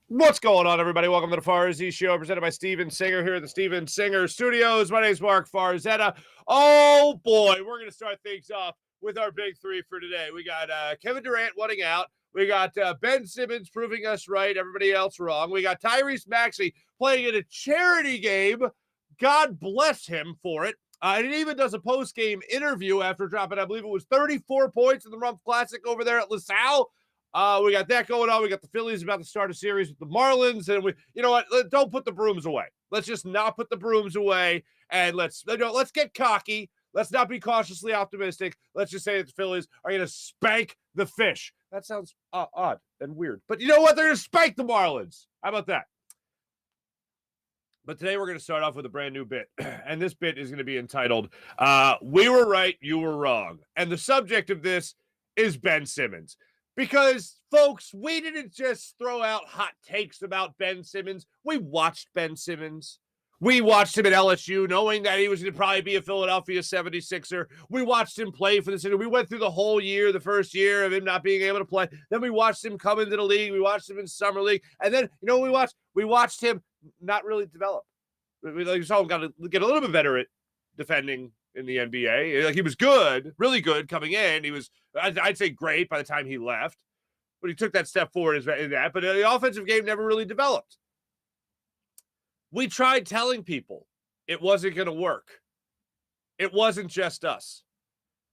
What's going on, everybody? Welcome to the Farzy Show, presented by Steven Singer here at the Steven Singer Studios. My name is Mark Farzetta. Oh, boy, we're going to start things off with our big three for today. We got Kevin Durant wanting out. We got Ben Simmons proving us right, everybody else wrong. We got Tyrese Maxey playing in a charity game. God bless him for it. And he even does a post-game interview after dropping, I believe it was 34 points in the Rumpf Classic over there at LaSalle. We got that going on. We got the Phillies about to start a series with the Marlins. And you know what? Don't put the brooms away. Let's just not put the brooms away. And let's get cocky. Let's not be cautiously optimistic. Let's just say that the Phillies are going to spank the fish. That sounds odd and weird. But you know what? They're going to spank the Marlins. How about that? But today we're going to start off with a brand new bit. And this bit is going to be entitled, We Were Right, You Were Wrong. And the subject of this is Ben Simmons. Because, folks, we didn't just throw out hot takes about Ben Simmons. We watched Ben Simmons. We watched him at LSU, knowing that he was going to probably be a Philadelphia 76er. We watched him play for the city. We went through the whole year, the first year of him not being able to play. Then we watched him come into the league. We watched him in summer league. And then, you know, we watched him not really develop. We saw him got to get a little bit better at defending in the NBA. Like, he was good, really good coming in. He was, I'd say, great by the time he left. But he took that step forward in that. But the offensive game never really developed. We tried telling people it wasn't going to work. It wasn't just us.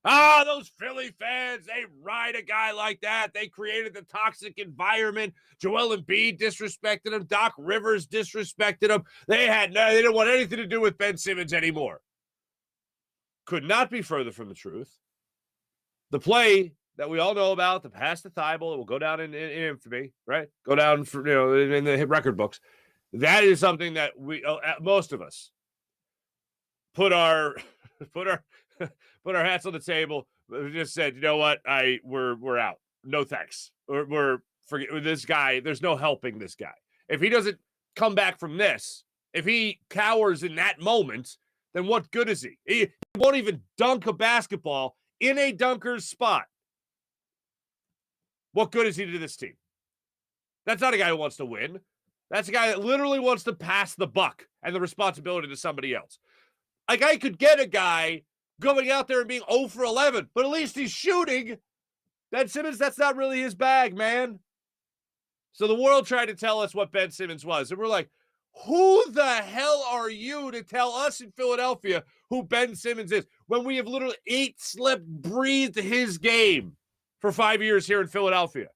Those Philly fans, they ride a guy like that. They created the toxic environment. Joel Embiid disrespected him. Doc Rivers disrespected him. They didn't want anything to do with Ben Simmons anymore. Could not be further from the truth. The play that we all know about, the pass to Thibault, it will go down in infamy, right? Go down in the record books. That is something that most of us put our hats on the table. We just said, you know what? We're out. No thanks. We're forget this guy. There's no helping this guy. If he doesn't come back from this, if he cowers in that moment, then what good is he? He won't even dunk a basketball in a dunker's spot. What good is he to this team? That's not a guy who wants to win. That's a guy that literally wants to pass the buck and the responsibility to somebody else. Like, I could get a guy going out there and being 0 for 11, but at least he's shooting. Ben Simmons, that's not really his bag, man. So the world tried to tell us what Ben Simmons was. And we're like, who the hell are you to tell us in Philadelphia who Ben Simmons is when we have literally ate, slept, breathed his game for 5 years here in Philadelphia?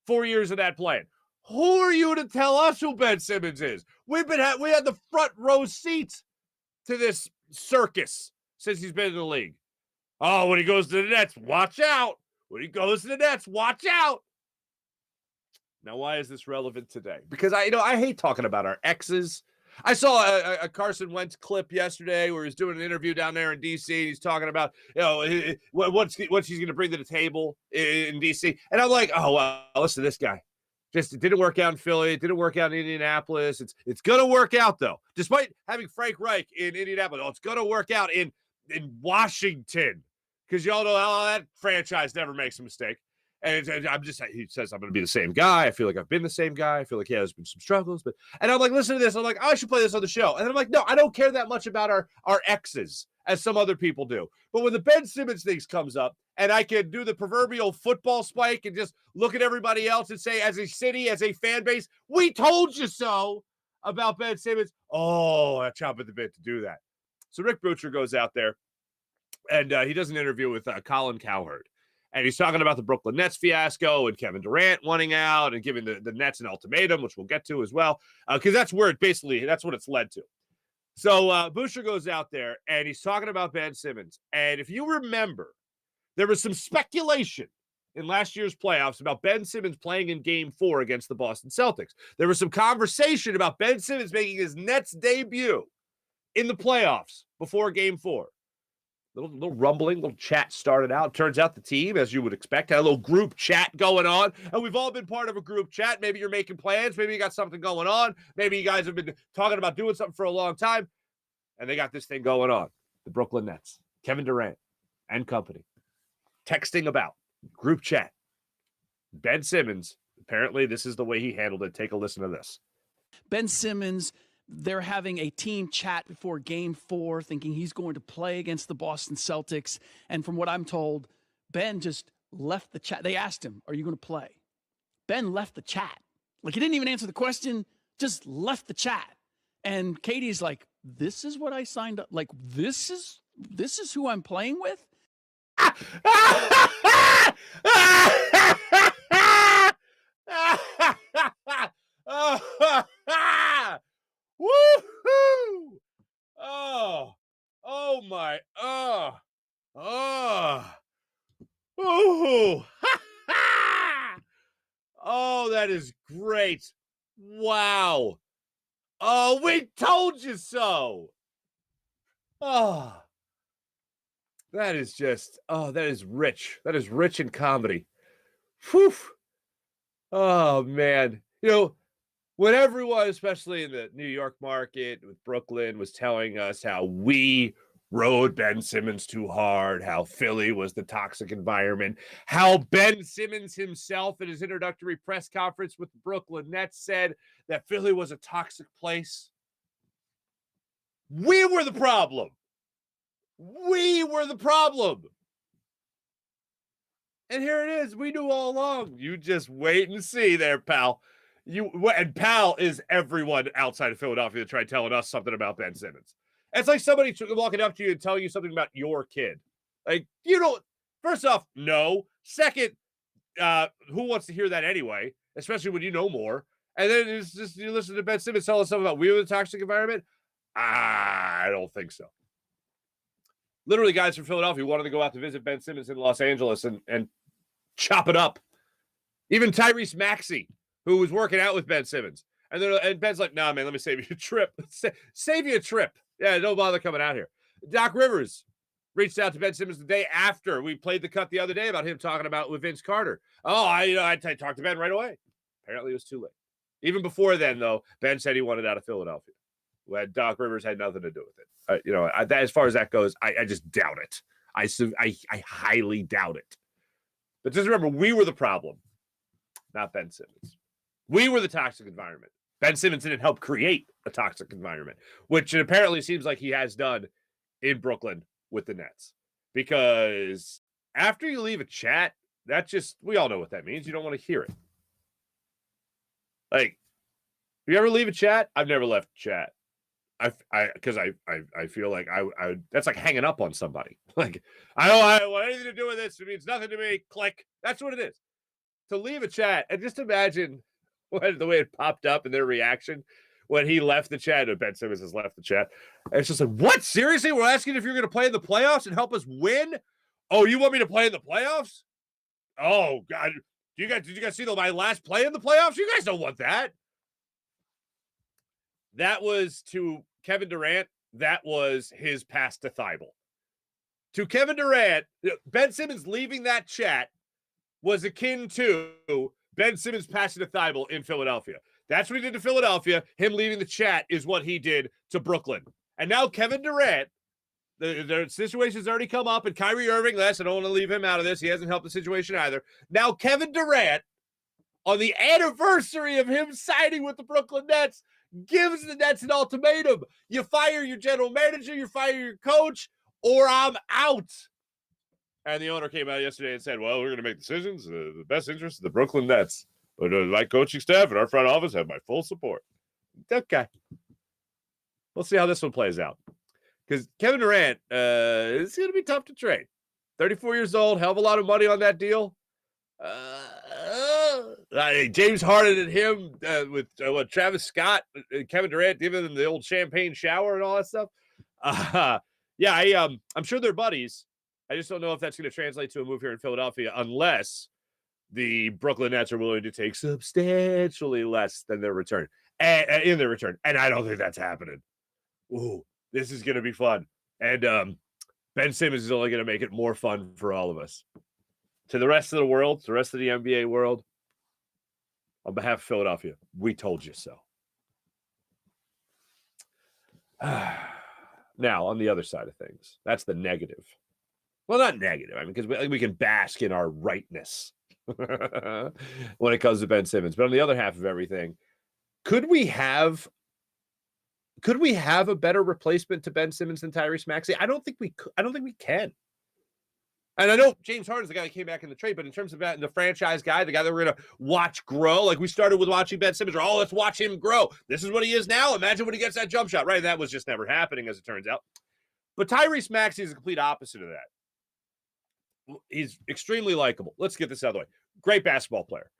4 years of that playing. Who are you to tell us who Ben Simmons is? We had the front row seats to this circus since he's been in the league. Oh, when he goes to the Nets, watch out. When he goes to the Nets, watch out. Now, why is this relevant today? Because I hate talking about our exes. I saw a Carson Wentz clip yesterday where he's doing an interview down there in D.C. and he's talking about, what he's going to bring to the table in D.C. And I'm like, oh, well, listen to this guy. Just, it didn't work out in Philly. It didn't work out in Indianapolis. It's going to work out, though. Despite having Frank Reich in Indianapolis, it's going to work out in Washington. Because y'all know how that franchise never makes a mistake. And he says, I'm going to be the same guy. I feel like I've been the same guy. I feel like, there's been some struggles. And I'm like, listen to this. I'm like, I should play this on the show. And then I'm like, no, I don't care that much about our exes as some other people do. But when the Ben Simmons thing comes up, and I can do the proverbial football spike and just look at everybody else and say, as a city, as a fan base, we told you so about Ben Simmons. Oh, I chop at the bit to do that. So Rick Butcher goes out there, and he does an interview with Colin Cowherd. And he's talking about the Brooklyn Nets fiasco and Kevin Durant wanting out and giving the Nets an ultimatum, which we'll get to as well, because that's what it's led to. So Butcher goes out there, and he's talking about Ben Simmons. And if you remember, there was some speculation in last year's playoffs about Ben Simmons playing in Game 4 against the Boston Celtics. There was some conversation about Ben Simmons making his Nets debut in the playoffs before Game 4. Little rumbling, little chat started out. Turns out the team, as you would expect, had a little group chat going on. And we've all been part of a group chat. Maybe you're making plans. Maybe you got something going on. Maybe you guys have been talking about doing something for a long time. And they got this thing going on. The Brooklyn Nets, Kevin Durant and company, texting about group chat. Ben Simmons, apparently this is the way he handled it. Take a listen to this. Ben Simmons, they're having a team chat before Game 4, thinking he's going to play against the Boston Celtics. And from what I'm told, Ben just left the chat. They asked him, "Are you going to play?" Ben left the chat. Like, he didn't even answer the question, just left the chat. And Katie's like, "This is what I signed up. Like, this is who I'm playing with?" Woo-hoo! Oh my, oh, oh, that is great. Wow. Oh, we told you so. Oh, that is just, that is rich. That is rich in comedy. Whew. Oh, man. You know, when everyone, especially in the New York market with Brooklyn, was telling us how we rode Ben Simmons too hard, how Philly was the toxic environment, how Ben Simmons himself in his introductory press conference with the Brooklyn Nets said that Philly was a toxic place. We were the problem. We were the problem. And here it is. We knew all along. You just wait and see there, pal. And pal is everyone outside of Philadelphia that tried telling us something about Ben Simmons. It's like somebody walking up to you and telling you something about your kid. Like, you don't, first off, no. Second, who wants to hear that anyway? Especially when you know more. And then it's just, you listen to Ben Simmons tell us something about we were the toxic environment. I don't think so. Literally, guys from Philadelphia wanted to go out to visit Ben Simmons in Los Angeles and chop it up. Even Tyrese Maxey, who was working out with Ben Simmons. And Ben's like, "Nah, man, let me save you a trip. Save you a trip. Yeah, don't bother coming out here." Doc Rivers reached out to Ben Simmons the day after we played the cut the other day about him talking about with Vince Carter. Oh, I talked to Ben right away. Apparently, it was too late. Even before then, though, Ben said he wanted out of Philadelphia. Well, Doc Rivers had nothing to do with it. As far as that goes, I just doubt it. I highly doubt it. But just remember, we were the problem, not Ben Simmons. We were the toxic environment. Ben Simmons didn't help create a toxic environment, which it apparently seems like he has done in Brooklyn with the Nets. Because after you leave a chat, we all know what that means. You don't want to hear it. Like, if you ever leave a chat, I've never left a chat. Because I feel like I that's like hanging up on somebody. Like, I don't want anything to do with this. It means nothing to me. Click. That's what it is. To leave a chat, and just imagine the way it popped up and their reaction when he left the chat, and Ben Simmons has left the chat. And it's just like, what? Seriously? We're asking if you're going to play in the playoffs and help us win? Oh, you want me to play in the playoffs? Oh, God. Did you guys see my last play in the playoffs? You guys don't want that. That was to Kevin Durant. That was his pass to Thibault. To Kevin Durant, Ben Simmons leaving that chat was akin to Ben Simmons passing to Thibault in Philadelphia. That's what he did to Philadelphia. Him leaving the chat is what he did to Brooklyn. And now Kevin Durant, the situation's already come up, and Kyrie Irving, I don't want to leave him out of this. He hasn't helped the situation either. Now Kevin Durant, on the anniversary of him signing with the Brooklyn Nets, gives the Nets an ultimatum. You fire your general manager, you fire your coach, or I'm out. And the owner came out yesterday and said, well, we're going to make decisions in the best interest of the Brooklyn Nets. But my coaching staff and our front office have my full support. Okay. We'll see how this one plays out. Because Kevin Durant is going to be tough to trade. 34 years old, hell of a lot of money on that deal. James Harden and him with Travis Scott, Kevin Durant giving them the old champagne shower and all that stuff. I'm sure they're buddies. I just don't know if that's going to translate to a move here in Philadelphia unless the Brooklyn Nets are willing to take substantially less than their return in their return. And I don't think that's happening. Ooh, this is going to be fun. And Ben Simmons is only going to make it more fun for all of us. To the rest of the world, to the rest of the NBA world, on behalf of Philadelphia, we told you so. Now, on the other side of things, that's the negative. Well, not negative. I mean, because we can bask in our rightness. when it comes to Ben Simmons. But on the other half of everything, could we have a better replacement to Ben Simmons than Tyrese Maxey? I don't think we could. I don't think we can. And I know James Harden's the guy that came back in the trade, but in terms of that, the franchise guy, the guy that we're going to watch grow, like we started with watching Ben Simmons, or, let's watch him grow. This is what he is now. Imagine when he gets that jump shot, right? That was just never happening, as it turns out. But Tyrese Maxey is the complete opposite of that. He's extremely likable. Let's get this out of the way. Great basketball player.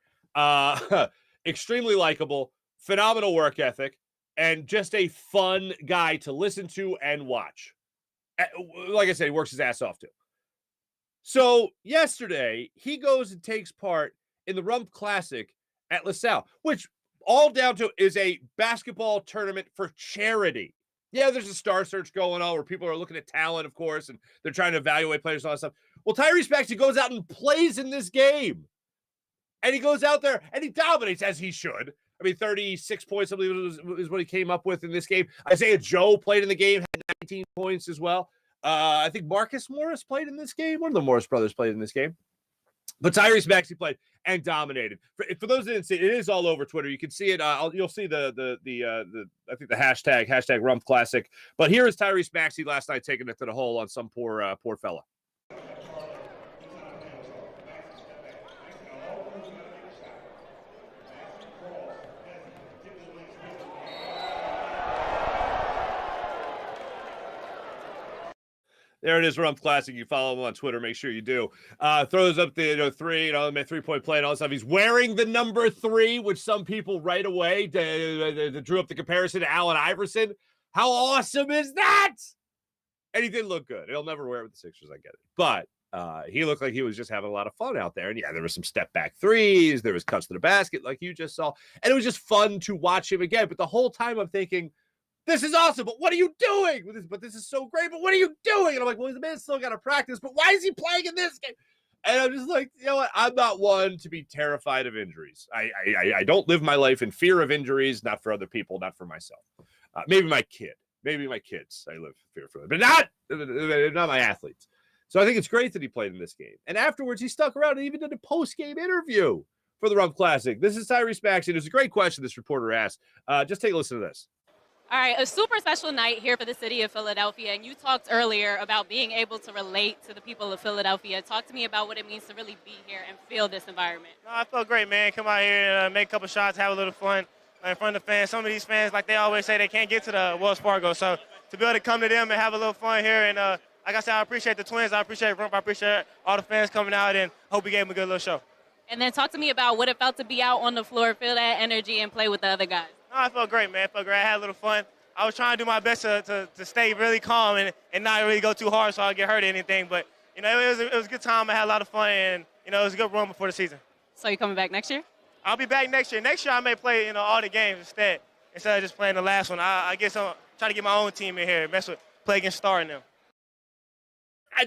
Extremely likable, phenomenal work ethic, and just a fun guy to listen to and watch. Like I said, he works his ass off too. So yesterday, he goes and takes part in the Rump Classic at LaSalle, which all down to is a basketball tournament for charity. Yeah, there's a star search going on where people are looking at talent, of course, and they're trying to evaluate players and all that stuff. Well, Tyrese Maxey goes out and plays in this game. And he goes out there and he dominates, as he should. I mean, 36 points, I believe, is what he came up with in this game. Isaiah Joe played in the game, had 19 points as well. I think Marcus Morris played in this game. One of the Morris brothers played in this game. But Tyrese Maxey played and dominated. For those that didn't see it, it is all over Twitter. You can see it. You'll see the I think the hashtag Rump Classic. But here is Tyrese Maxey last night taking it to the hole on some poor fella. There it is, Rump Classic. You follow him on Twitter. Make sure you do. Throws up the 3-point play and all that stuff. He's wearing the number 3, which some people right away drew up the comparison to Allen Iverson. How awesome is that? And he did look good. He'll never wear it with the Sixers, I get it. But he looked like he was just having a lot of fun out there. And yeah, there was some step back threes. There was cuts to the basket like you just saw. And it was just fun to watch him again. But the whole time I'm thinking, this is awesome, but what are you doing? But this is so great, but what are you doing? And I'm like, well, the man's still got to practice, but why is he playing in this game? And I'm just like, you know what? I'm not one to be terrified of injuries. I don't live my life in fear of injuries, not for other people, not for myself. Maybe my kids. I live in fear for them, but not my athletes. So I think it's great that he played in this game. And afterwards, he stuck around and even did a post-game interview for the Rump Classic. This is Tyrese Maxey. It's a great question this reporter asked. Just take a listen to this. All right, a super special night here for the city of Philadelphia, and you talked earlier about being able to relate to the people of Philadelphia. Talk to me about what it means to really be here and feel this environment. No, I felt great, man. Come out here and make a couple shots, have a little fun in front of the fans. Some of these fans, like they always say, they can't get to the Wells Fargo. So to be able to come to them and have a little fun here, and like I said, I appreciate the Twins. I appreciate Rump. I appreciate all the fans coming out, and hope we gave them a good little show. And then talk to me about what it felt to be out on the floor, feel that energy, and play with the other guys. No, I felt great, man. I felt great. I had a little fun. I was trying to do my best to stay really calm and not really go too hard so I get hurt or anything. But, it was a good time. I had a lot of fun, and, it was a good run before the season. So you coming back next year? I'll be back next year. Next year I may play, all the games instead of just playing the last one. I guess I'm trying to get my own team in here, play against Star and them.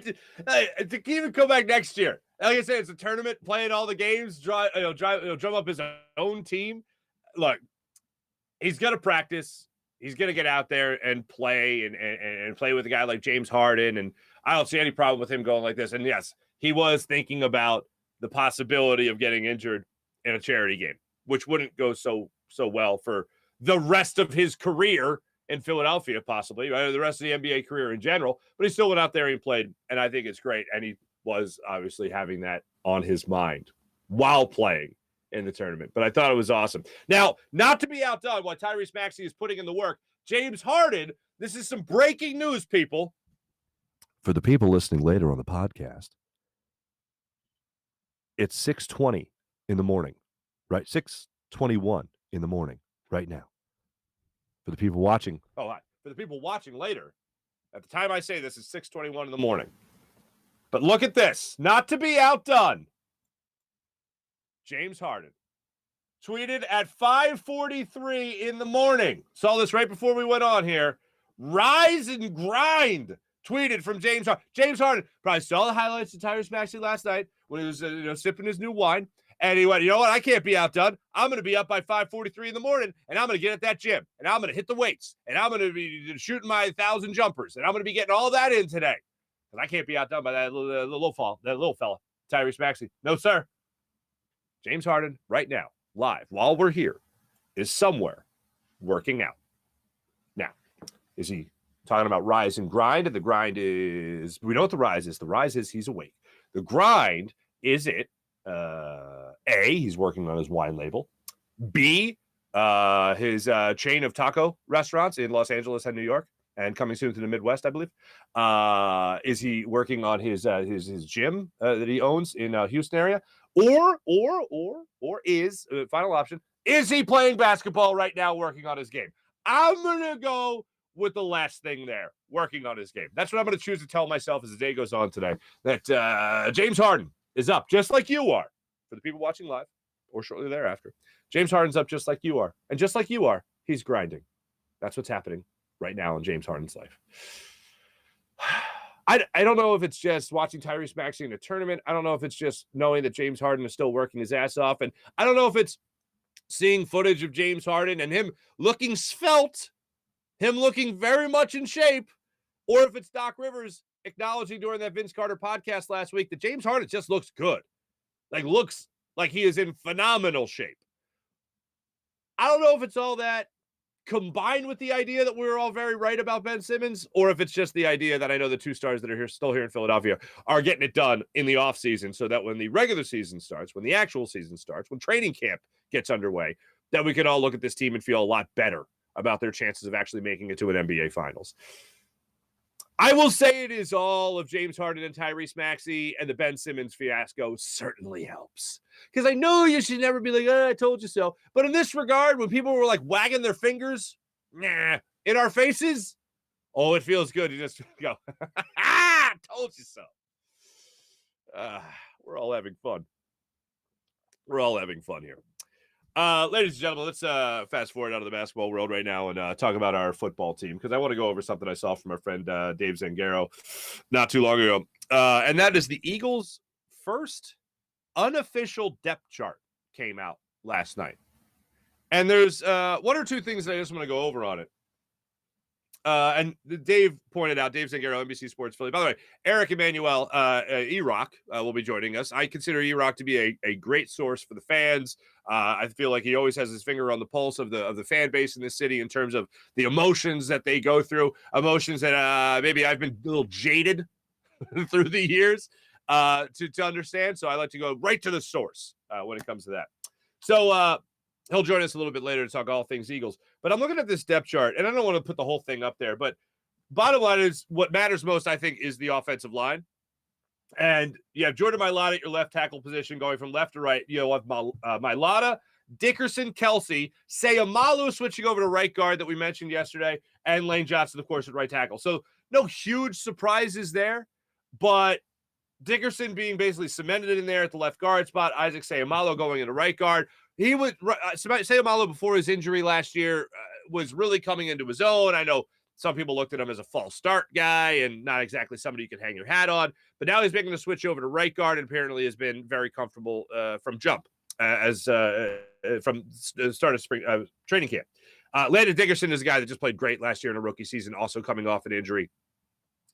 To even come back next year. Like I said, it's a tournament, playing all the games, drum up his own team. Look, he's going to practice. He's going to get out there and play and play with a guy like James Harden. And I don't see any problem with him going like this. And yes, he was thinking about the possibility of getting injured in a charity game, which wouldn't go so well for the rest of his career in Philadelphia, possibly, right? The rest of the NBA career in general. But he still went out there and played, and I think it's great. And he was obviously having that on his mind while playing in the tournament. But I thought it was awesome. Now, not to be outdone while Tyrese Maxey is putting in the work, James Harden, this is some breaking news, people. For the people listening later on the podcast, it's 6:20 in the morning, right? 6:21 in the morning right now. For the people watching, for the people watching later, at the time I say this, it's 6:21 in the morning. But look at this, not to be outdone. James Harden tweeted at 5:43 in the morning. Saw this right before we went on here. Rise and grind. Tweeted from James Harden. James Harden probably saw the highlights of Tyrese Maxey last night when he was sipping his new wine. And he went, you know what? I can't be outdone. I'm going to be up by 5:43 in the morning, and I'm going to get at that gym, and I'm going to hit the weights, and I'm going to be shooting my 1,000 jumpers, and I'm going to be getting all that in today. And I can't be outdone by that little fella, Tyrese Maxey. No, sir. James Harden, right now, live, while we're here, is somewhere working out. Now, is he talking about rise and grind? And the grind is, we know what the rise is. The rise is he's awake. The grind is it, A, he's working on his wine label. B, his chain of taco restaurants in Los Angeles and New York, and coming soon to the Midwest, I believe. Is he working on his gym that he owns in Houston area? Or is, final option, is he playing basketball right now, working on his game? I'm going to go with the last thing there, working on his game. That's what I'm going to choose to tell myself as the day goes on today, that James Harden is up, just like you are, for the people watching live or shortly thereafter. James Harden's up just like you are. And just like you are, he's grinding. That's what's happening right now in James Harden's life. I don't know if it's just watching Tyrese Maxey in a tournament. I don't know if it's just knowing that James Harden is still working his ass off. And I don't know if it's seeing footage of James Harden and him looking svelte, him looking very much in shape, or if it's Doc Rivers acknowledging during that Vince Carter podcast last week that James Harden just looks good. Like, looks like he is in phenomenal shape. I don't know if it's all that combined with the idea that we were all very right about Ben Simmons, or if it's just the idea that I know the two stars that are here, still here in Philadelphia, are getting it done in the offseason so that when the regular season starts, when the actual season starts, when training camp gets underway, that we can all look at this team and feel a lot better about their chances of actually making it to an NBA Finals. I will say it is all of James Harden and Tyrese Maxey, and the Ben Simmons fiasco certainly helps. Because I know you should never be like, I told you so. But in this regard, when people were like wagging their fingers, in our faces, oh, it feels good to just go, told you so. We're all having fun. We're all having fun here. Ladies and gentlemen, let's fast forward out of the basketball world right now and talk about our football team, because I want to go over something I saw from our friend Dave Zangaro not too long ago. And that is the Eagles' first unofficial depth chart came out last night. And there's one or two things that I just want to go over on it. And Dave pointed out, Dave Zangaro, NBC Sports Philly. By the way, Eric Emmanuel, ERock, will be joining us. I consider ERock to be a great source for the fans. I feel like he always has his finger on the pulse of the fan base in this city in terms of the emotions that they go through, emotions that maybe I've been a little jaded through the years to understand. So I like to go right to the source when it comes to that. So he'll join us a little bit later to talk all things Eagles. But I'm looking at this depth chart, and I don't want to put the whole thing up there, but bottom line is what matters most, I think, is the offensive line. And you have Jordan Mailata at your left tackle position going from left to right. You have Mailata, Dickerson, Kelsey, Sayamalu switching over to right guard that we mentioned yesterday, and Lane Johnson, of course, at right tackle. So no huge surprises there, but Dickerson being basically cemented in there at the left guard spot, Isaac Sayamalu going into right guard. He was Sayamalu before his injury last year was really coming into his own. I know some people looked at him as a false start guy and not exactly somebody you can hang your hat on, but now he's making the switch over to right guard and apparently has been very comfortable from jump from the start of spring training camp. Landon Dickerson is a guy that just played great last year in a rookie season, also coming off an injury.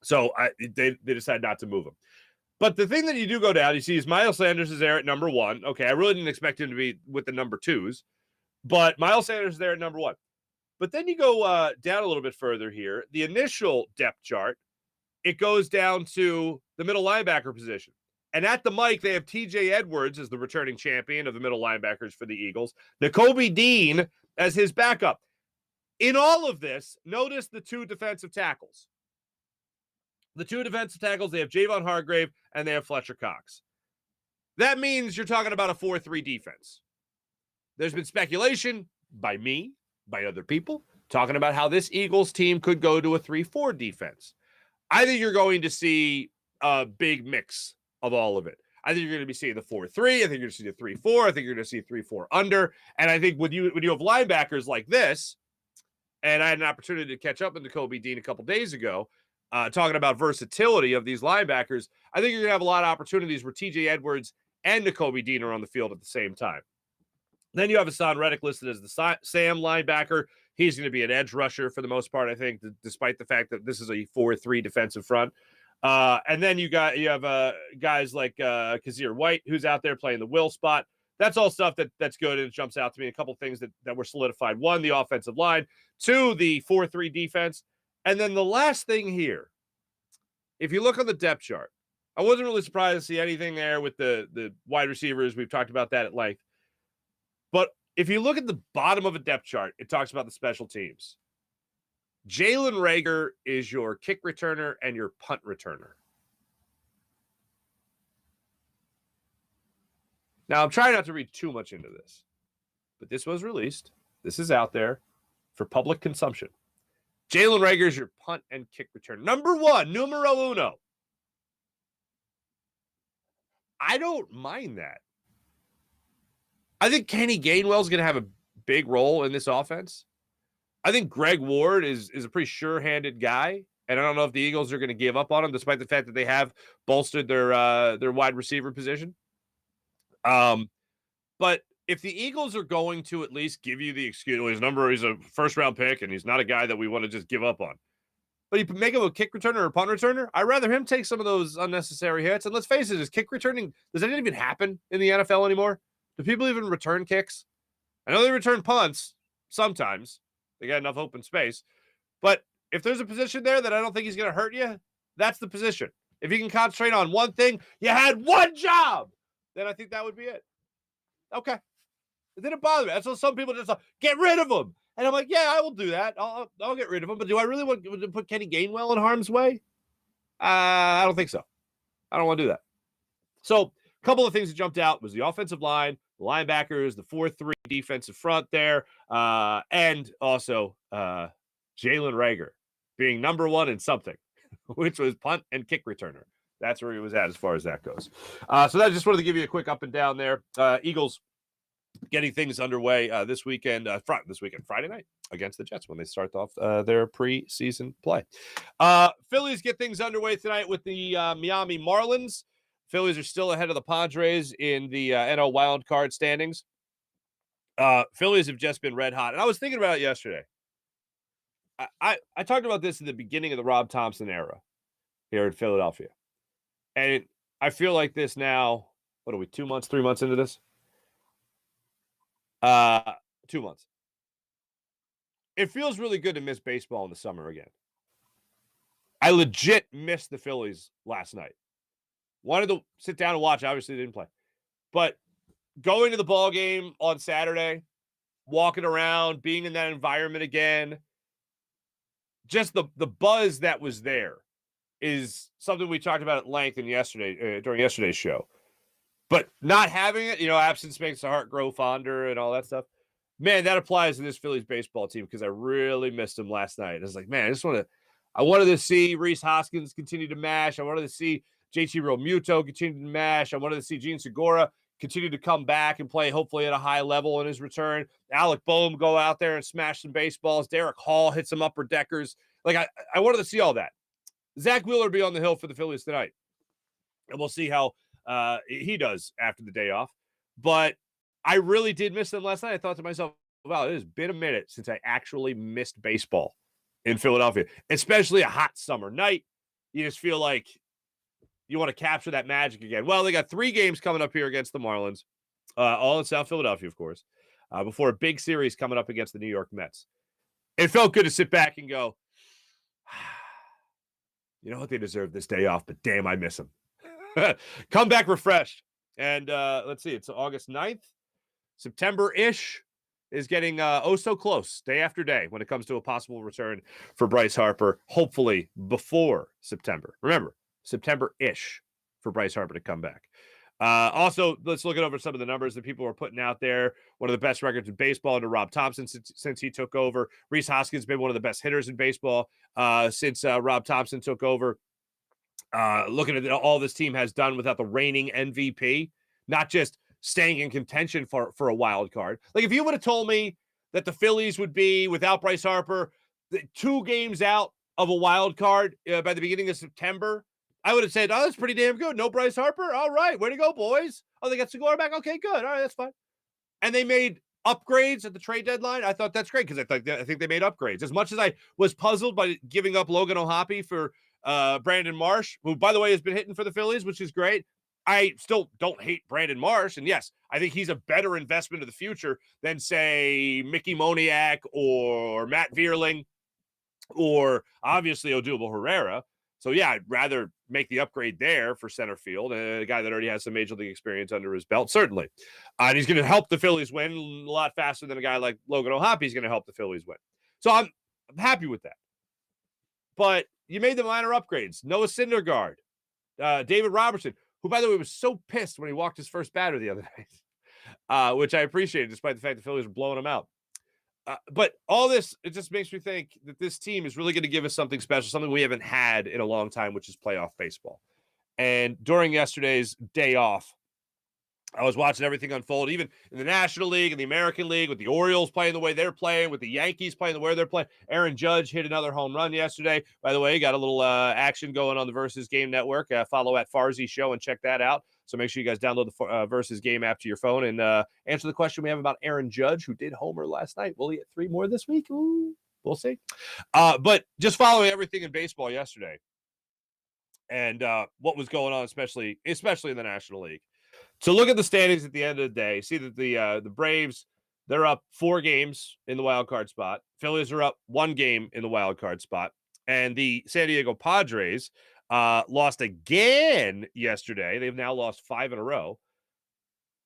So they decided not to move him. But the thing that you do go down, you see is Miles Sanders is there at number 1. Okay, I really didn't expect him to be with the number 2s, but Miles Sanders is there at number 1. But then you go down a little bit further here. The initial depth chart, it goes down to the middle linebacker position. And at the mic, they have TJ Edwards as the returning champion of the middle linebackers for the Eagles. Nakobe Dean as his backup. In all of this, notice the two defensive tackles. The two defensive tackles, they have Javon Hargrave and they have Fletcher Cox. That means you're talking about a 4-3 defense. There's been speculation by me, by other people, talking about how this Eagles team could go to a 3-4 defense. I think you're going to see a big mix of all of it. I think you're going to be seeing the 4-3. I think you're going to see the 3-4. I think you're going to see 3-4 under. And I think when you have linebackers like this, and I had an opportunity to catch up with Nakobe Dean a couple days ago, talking about versatility of these linebackers, I think you're going to have a lot of opportunities where TJ Edwards and Nakobe Dean are on the field at the same time. Then you have Hassan Reddick listed as the Sam linebacker. He's going to be an edge rusher for the most part, I think, despite the fact that this is a 4-3 defensive front. And then you have guys like Kazir White, who's out there playing the will spot. that's all stuff that's good, and it jumps out to me. A couple things that were solidified. One, the offensive line. Two, the 4-3 defense. And then the last thing here, if you look on the depth chart, I wasn't really surprised to see anything there with the wide receivers. We've talked about that at length. But if you look at the bottom of a depth chart, it talks about the special teams. Jalen Reagor is your kick returner and your punt returner. Now, I'm trying not to read too much into this, but this was released. This is out there for public consumption. Jalen Reagor is your punt and kick return. Number one, numero uno. I don't mind that. I think Kenny Gainwell's going to have a big role in this offense. I think Greg Ward is a pretty sure-handed guy, and I don't know if the Eagles are going to give up on him, despite the fact that they have bolstered their wide receiver position. But if the Eagles are going to at least give you the excuse, well, he's a first-round pick, and he's not a guy that we want to just give up on. But you make him a kick returner or a punt returner, I'd rather him take some of those unnecessary hits. And let's face it, is kick returning, does that even happen in the NFL anymore? Do people even return kicks? I know they return punts sometimes. They got enough open space. But if there's a position there that I don't think he's going to hurt you, that's the position. If you can concentrate on one thing, you had one job, then I think that would be it. Okay. It didn't bother me. That's what some people just get rid of him. And I'm like, yeah, I will do that. I'll get rid of him. But do I really want to put Kenny Gainwell in harm's way? I don't think so. I don't want to do that. So a couple of things that jumped out was the offensive line, the linebackers, the 4-3 defensive front there, and also Jalen Reagor being number one in something, which was punt and kick returner. That's where he was at as far as that goes. So I just wanted to give you a quick up and down there. Eagles getting things underway this weekend, Friday night against the Jets when they start off their preseason play. Phillies get things underway tonight with the Miami Marlins. Phillies are still ahead of the Padres in the NL wild card standings. Phillies have just been red hot. And I was thinking about it yesterday. I talked about this in the beginning of the Rob Thompson era here in Philadelphia. And I feel like this now, what are we, 2 months, 3 months into this? 2 months. It feels really good to miss baseball in the summer again. I legit missed the Phillies last night. Wanted to sit down and watch. Obviously, didn't play. But going to the ball game on Saturday, walking around, being in that environment again, just the buzz that was there is something we talked about at length during yesterday's show. But not having it, absence makes the heart grow fonder and all that stuff. Man, that applies to this Phillies baseball team because I really missed them last night. I was like, man, I wanted to see Rhys Hoskins continue to mash. I wanted to see JT Realmuto continue to mash. I wanted to see Gene Segura continue to come back and play hopefully at a high level in his return. Alec Boehm go out there and smash some baseballs. Derek Hall hit some upper deckers. Like I wanted to see all that. Zach Wheeler be on the hill for the Phillies tonight. And we'll see how he does after the day off. But I really did miss them last night. I thought to myself, wow, it has been a minute since I actually missed baseball in Philadelphia, especially a hot summer night. You just feel like you want to capture that magic again. Well, they got 3 games coming up here against the Marlins, all in South Philadelphia, of course, before a big series coming up against the New York Mets. It felt good to sit back and go, you know what? They deserve this day off, but damn, I miss them. Come back refreshed. And let's see, it's August 9th. September-ish is getting so close day after day when it comes to a possible return for Bryce Harper, hopefully before September. Remember, September-ish for Bryce Harper to come back. Also, let's look over some of the numbers that people are putting out there. One of the best records in baseball under Rob Thompson since he took over. Rhys Hoskins has been one of the best hitters in baseball since Rob Thompson took over. Looking at all this team has done without the reigning MVP, not just staying in contention for a wild card. Like if you would have told me that the Phillies would be without Bryce Harper, 2 games out of a wild card by the beginning of September, I would have said, oh, that's pretty damn good. No Bryce Harper. All right. Way to go, boys. Oh, they got Segura back. Okay, good. All right. That's fine. And they made upgrades at the trade deadline. I thought that's great because I think they made upgrades. As much as I was puzzled by giving up Logan O'Hoppe for Brandon Marsh, who, by the way, has been hitting for the Phillies, which is great. I still don't hate Brandon Marsh. And yes, I think he's a better investment of the future than, say, Mickey Moniak or Matt Vierling or obviously Odubel Herrera. So, yeah, I'd rather make the upgrade there for center field. A guy that already has some major league experience under his belt, certainly. And he's going to help the Phillies win a lot faster than a guy like Logan O'Hoppe is going to help the Phillies win. So I'm happy with that. But you made the minor upgrades. Noah Syndergaard, David Robertson, who, by the way, was so pissed when he walked his first batter the other night, which I appreciated, despite the fact the Phillies were blowing him out. But all this, it just makes me think that this team is really going to give us something special, something we haven't had in a long time, which is playoff baseball. And during yesterday's day off, I was watching everything unfold, even in the National League and the American League, with the Orioles playing the way they're playing, with the Yankees playing the way they're playing. Aaron Judge hit another home run yesterday. By the way, got a little action going on the Versus Game Network. Follow at Farzy Show and check that out. So make sure you guys download the Versus Game app to your phone and answer the question we have about Aaron Judge, who did homer last night. Will he hit 3 more this week? Ooh, we'll see. But just following everything in baseball yesterday and what was going on, especially in the National League. So look at the standings at the end of the day. See that the Braves, they're up 4 games in the wild card spot. Phillies are up 1 game in the wild card spot. And the San Diego Padres lost again yesterday. They've now lost 5 in a row.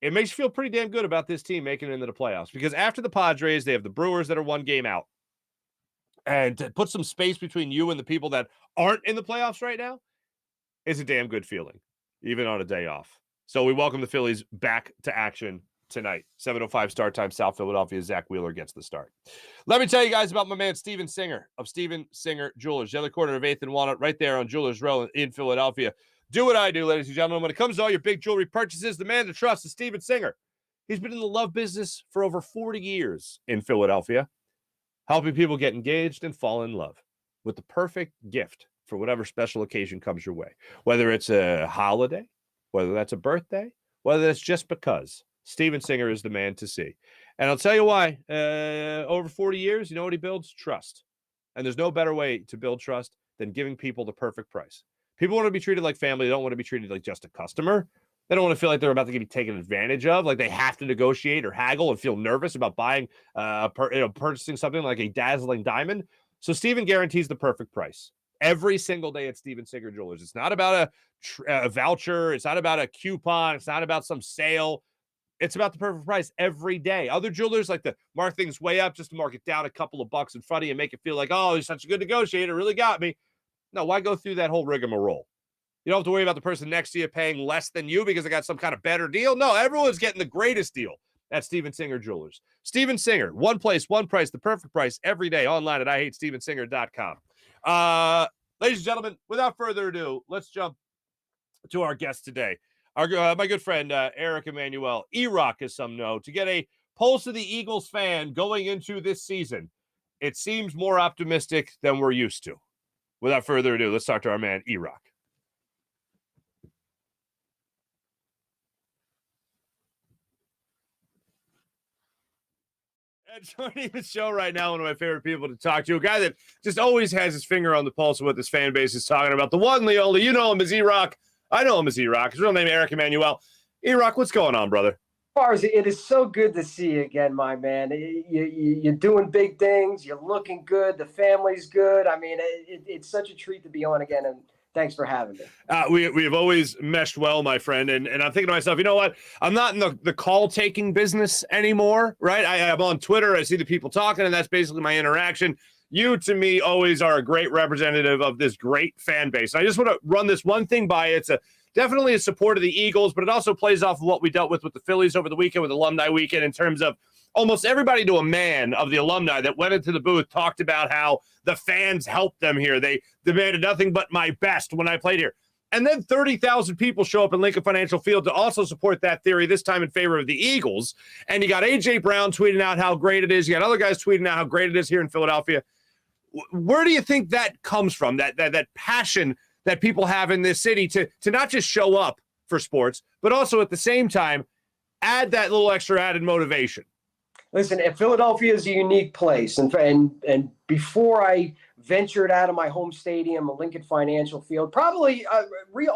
It makes you feel pretty damn good about this team making it into the playoffs, because after the Padres, they have the Brewers that are 1 game out. And to put some space between you and the people that aren't in the playoffs right now is a damn good feeling, even on a day off. So we welcome the Phillies back to action tonight. 7:05 start time, South Philadelphia. Zach Wheeler gets the start. Let me tell you guys about my man Steven Singer of Steven Singer Jewelers, the other corner of 8th and Walnut, right there on Jewelers Row in Philadelphia. Do what I do, ladies and gentlemen. When it comes to all your big jewelry purchases, the man to trust is Steven Singer. He's been in the love business for over 40 years in Philadelphia, helping people get engaged and fall in love with the perfect gift for whatever special occasion comes your way, whether it's a holiday, whether that's a birthday, whether that's just because. Steven Singer is the man to see. And I'll tell you why. Over 40 years, you know what he builds? Trust. And there's no better way to build trust than giving people the perfect price. People want to be treated like family. They don't want to be treated like just a customer. They don't want to feel like they're about to be taken advantage of, like they have to negotiate or haggle and feel nervous about buying, purchasing something like a dazzling diamond. So Steven guarantees the perfect price every single day at Steven Singer Jewelers. It's not about a voucher. It's not about a coupon. It's not about some sale. It's about the perfect price every day. Other jewelers like to mark things way up just to mark it down a couple of bucks in front of you and make it feel like, oh, he's such a good negotiator, really got me. No, why go through that whole rigmarole? You don't have to worry about the person next to you paying less than you because they got some kind of better deal. No, everyone's getting the greatest deal at Steven Singer Jewelers. Steven Singer, one place, one price, the perfect price every day online at IHateStevenSinger.com. Ladies and gentlemen, without further ado, let's jump to our guest today. My good friend, Eric Emanuel, ERock, as some know, to get a pulse of the Eagles fan going into this season. It seems more optimistic than we're used to. Without further ado, let's talk to our man, ERock. And joining the show right now, one of my favorite people to talk to, a guy that just always has his finger on the pulse of what this fan base is talking about. The one, the only, you know him as ERock. I know him as ERock. His real name, Eric Emanuel. ERock, what's going on, brother? Farzy, it is so good to see you again, my man. You're doing big things. You're looking good. The family's good. I mean, it's such a treat to be on again, and thanks for having me. We have always meshed well, my friend, and I'm thinking to myself, you know what? I'm not in the call-taking business anymore, right? I'm on Twitter. I see the people talking, and that's basically my interaction. You, to me, always are a great representative of this great fan base. I just want to run this one thing by. It's definitely a support of the Eagles, but it also plays off of what we dealt with the Phillies over the weekend with Alumni Weekend in terms of almost everybody to a man of the alumni that went into the booth talked about how the fans helped them here. They demanded nothing but my best when I played here. And then 30,000 people show up in Lincoln Financial Field to also support that theory, this time in favor of the Eagles. And you got A.J. Brown tweeting out how great it is. You got other guys tweeting out how great it is here in Philadelphia. Where do you think that comes from, that passion that people have in this city to not just show up for sports, but also at the same time add that little extra added motivation? Listen, Philadelphia is a unique place, and before I ventured out of my home stadium, Lincoln Financial Field, probably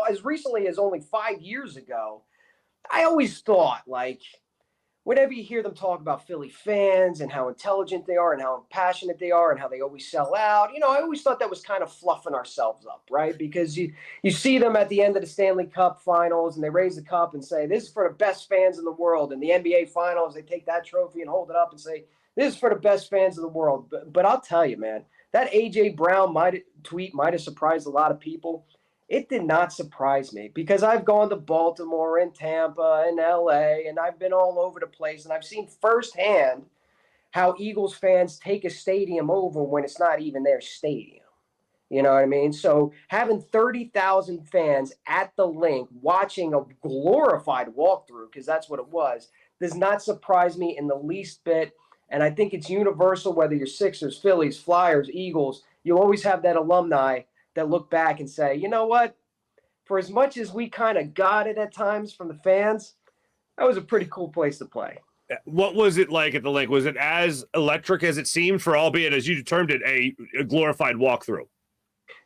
as recently as only 5 years ago, I always thought, like, whenever you hear them talk about Philly fans and how intelligent they are and how passionate they are and how they always sell out, I always thought that was kind of fluffing ourselves up, right? Because you see them at the end of the Stanley Cup finals and they raise the cup and say, this is for the best fans in the world. And the NBA finals, they take that trophy and hold it up and say, this is for the best fans in the world. But I'll tell you, man, that A.J. Brown tweet might have surprised a lot of people. It did not surprise me because I've gone to Baltimore and Tampa and LA and I've been all over the place and I've seen firsthand how Eagles fans take a stadium over when it's not even their stadium. You know what I mean? So having 30,000 fans at the Link watching a glorified walkthrough, because that's what it was, does not surprise me in the least bit. And I think it's universal, whether you're Sixers, Phillies, Flyers, Eagles, you'll always have that alumni that look back and say, you know what, for as much as we kind of got it at times from the fans, that was a pretty cool place to play. What was it like at the Lake? Was it as electric as it seemed, for albeit, as you termed it, a glorified walkthrough?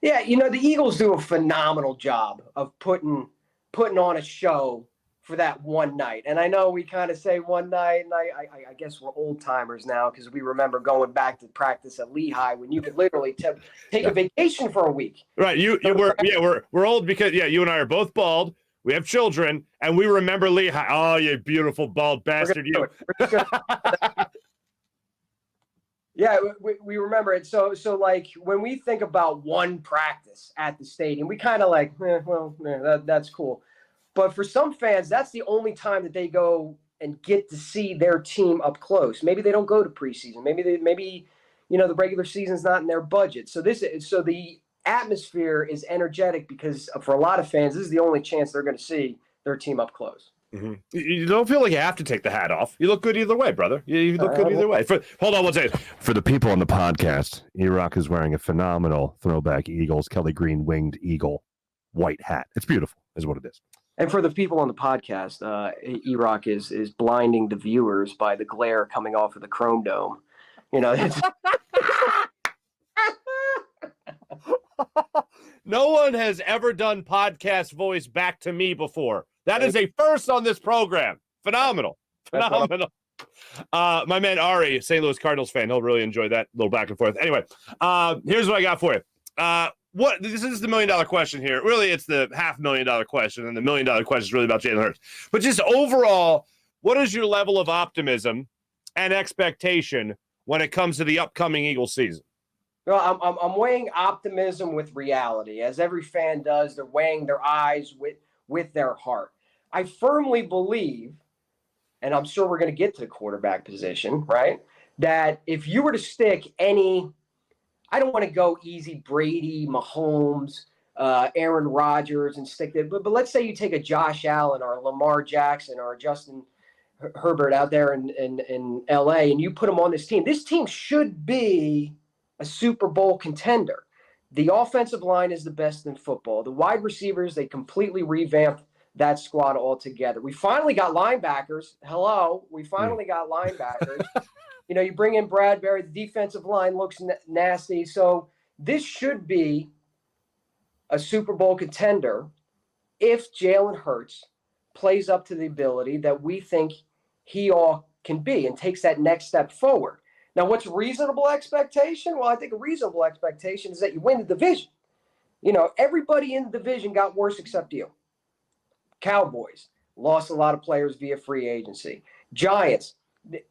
Yeah, the Eagles do a phenomenal job of putting on a show for that one night. And I know we kind of say one night, and I guess we're old timers now because we remember going back to practice at Lehigh when you could literally take a vacation for a week. Right. We're old because you and I are both bald. We have children, and we remember Lehigh. Oh, you beautiful bald bastard! You. Yeah, we remember it. So like when we think about one practice at the stadium, we kind of like, that's cool. But for some fans, that's the only time that they go and get to see their team up close. Maybe they don't go to preseason. Maybe the regular season's not in their budget. So the atmosphere is energetic because for a lot of fans, this is the only chance they're going to see their team up close. Mm-hmm. You don't feel like you have to take the hat off. You look good either way, brother. You look good either way. Hold on one second. For the people on the podcast, ERock is wearing a phenomenal throwback Eagles, Kelly Green winged eagle white hat. It's beautiful, is what it is. And for the people on the podcast, ERock is blinding the viewers by the glare coming off of the Chrome Dome. It's... No one has ever done podcast voice back to me before. That is a first on this program. Phenomenal. My man Ari, St. Louis Cardinals fan, he'll really enjoy that little back and forth. Anyway, here's what I got for you. This is the $1 million question here. Really, it's the $500,000 question, and the $1 million question is really about Jalen Hurts. But just overall, what is your level of optimism and expectation when it comes to the upcoming Eagles season? Well, I'm weighing optimism with reality, as every fan does. They're weighing their eyes with their heart. I firmly believe, and I'm sure we're going to get to the quarterback position, right, that if you were to stick any – I don't want to go easy Brady, Mahomes, Aaron Rodgers and stick there. But let's say you take a Josh Allen or a Lamar Jackson or a Justin Herbert out there in L.A. and you put them on this team. This team should be a Super Bowl contender. The offensive line is the best in football. The wide receivers, they completely revamped that squad altogether. We finally got linebackers. Hello. We finally got linebackers. You bring in Bradbury, the defensive line looks nasty. So this should be a Super Bowl contender if Jalen Hurts plays up to the ability that we think he all can be and takes that next step forward. Now, what's reasonable expectation? Well, I think a reasonable expectation is that you win the division. Everybody in the division got worse except you. Cowboys lost a lot of players via free agency. Giants,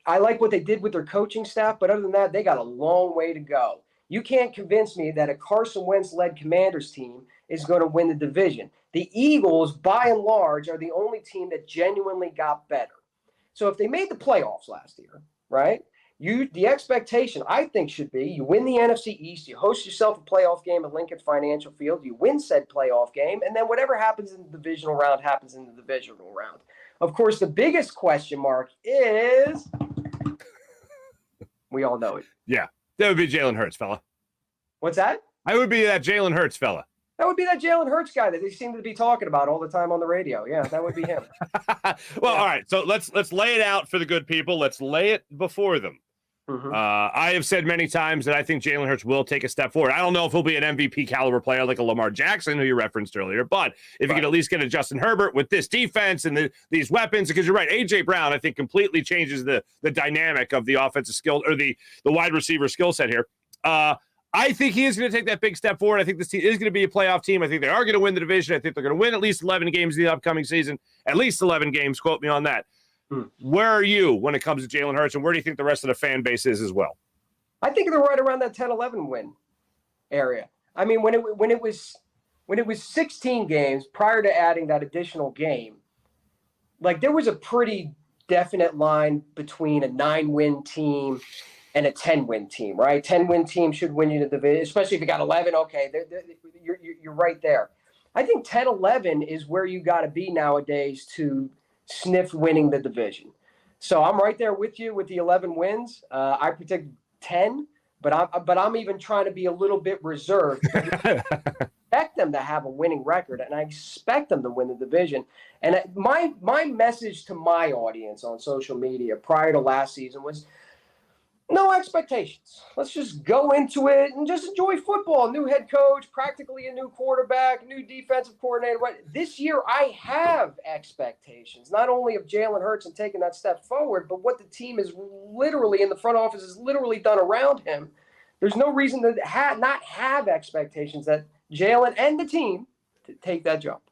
I like what they did with their coaching staff, but other than that, they got a long way to go. You can't convince me that a Carson Wentz-led Commanders team is going to win the division. The Eagles, by and large, are the only team that genuinely got better. So if they made the playoffs last year, right, the expectation, I think, should be you win the NFC East, you host yourself a playoff game at Lincoln Financial Field, you win said playoff game, and then whatever happens in the divisional round happens in the divisional round. Of course, the biggest question mark is, we all know it. Yeah, that would be Jalen Hurts, fella. What's that? I would be that Jalen Hurts fella. That would be that Jalen Hurts guy that they seem to be talking about all the time on the radio. Yeah, that would be him. Well, all right. So let's lay it out for the good people. Let's lay it before them. Mm-hmm. I have said many times that I think Jalen Hurts will take a step forward. I don't know if he'll be an MVP caliber player like a Lamar Jackson, who you referenced earlier, but if you could at least get a Justin Herbert with this defense and these weapons, because you're right, A.J. Brown, I think, completely changes the dynamic of the offensive skill or the wide receiver skill set here. I think he is going to take that big step forward. I think this team is going to be a playoff team. I think they are going to win the division. I think they're going to win at least 11 games in the upcoming season, at least 11 games. Quote me on that. Where are you when it comes to Jalen Hurts, and where do you think the rest of the fan base is as well? I think they're right around that 10-11 win area. I mean, when it was 16 games prior to adding that additional game, like there was a pretty definite line between a 9-win team and a 10-win team, right? 10-win team should win you the division, especially if you got 11. Okay, you're right there. I think 10-11 is where you got to be nowadays to sniff winning the division. So I'm right there with you with the 11 wins. I predict 10, but I'm even trying to be a little bit reserved. I expect them to have a winning record, and I expect them to win the division. And my message to my audience on social media prior to last season was no expectations. Let's just go into it and just enjoy football. New head coach, practically a new quarterback, new defensive coordinator. Right? This year, I have expectations, not only of Jalen Hurts and taking that step forward, but what the team is literally in the front office has literally done around him. There's no reason to not have expectations that Jalen and the team to take that jump.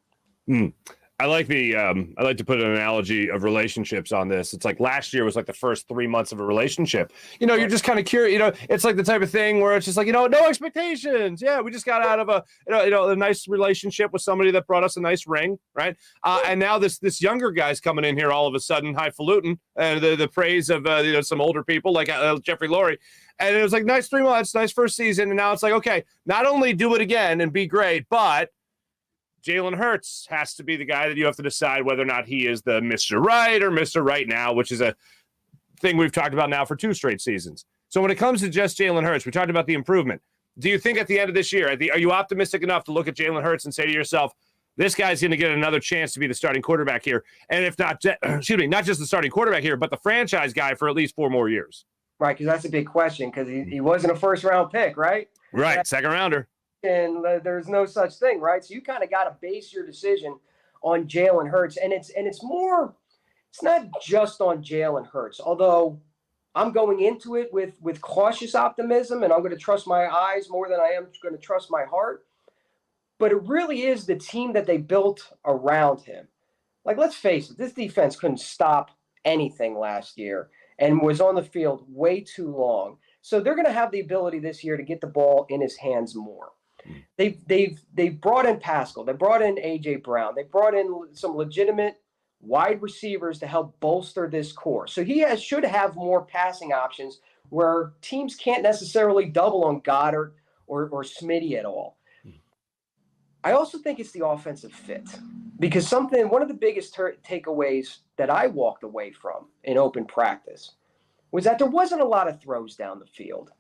I like to put an analogy of relationships on this. It's like last year was like the first 3 months of a relationship. You know, you're just kind of curious. You know, it's like the type of thing where it's just like, no expectations. Yeah, we just got out of a nice relationship with somebody that brought us a nice ring, right? And now this younger guy's coming in here all of a sudden, highfalutin, and the praise of some older people like Jeffrey Lurie. And it was like nice 3 months, nice first season, and now it's like, okay, not only do it again and be great, but Jalen Hurts has to be the guy that you have to decide whether or not he is the Mr. Right or Mr. Right now, which is a thing we've talked about now for 2 straight seasons. So when it comes to just Jalen Hurts, we talked about the improvement. Do you think at the end of this year, are you optimistic enough to look at Jalen Hurts and say to yourself, this guy's going to get another chance to be the starting quarterback here? And if not, not just the starting quarterback here, but the franchise guy for at least 4 more years. Right, because that's a big question because he wasn't a first-round pick, right? Right, second rounder. And there's no such thing, right? So you kind of got to base your decision on Jalen Hurts, and it's not just on Jalen Hurts. Although I'm going into it with cautious optimism, and I'm going to trust my eyes more than I am going to trust my heart. But it really is the team that they built around him. Like, let's face it, this defense couldn't stop anything last year and was on the field way too long. So they're going to have the ability this year to get the ball in his hands more. They've brought in Pascal. They brought in A.J. Brown. They brought in some legitimate wide receivers to help bolster this core. So he should have more passing options where teams can't necessarily double on Goddard or Smitty at all. I also think it's the offensive fit because one of the biggest takeaways that I walked away from in open practice was that there wasn't a lot of throws down the field.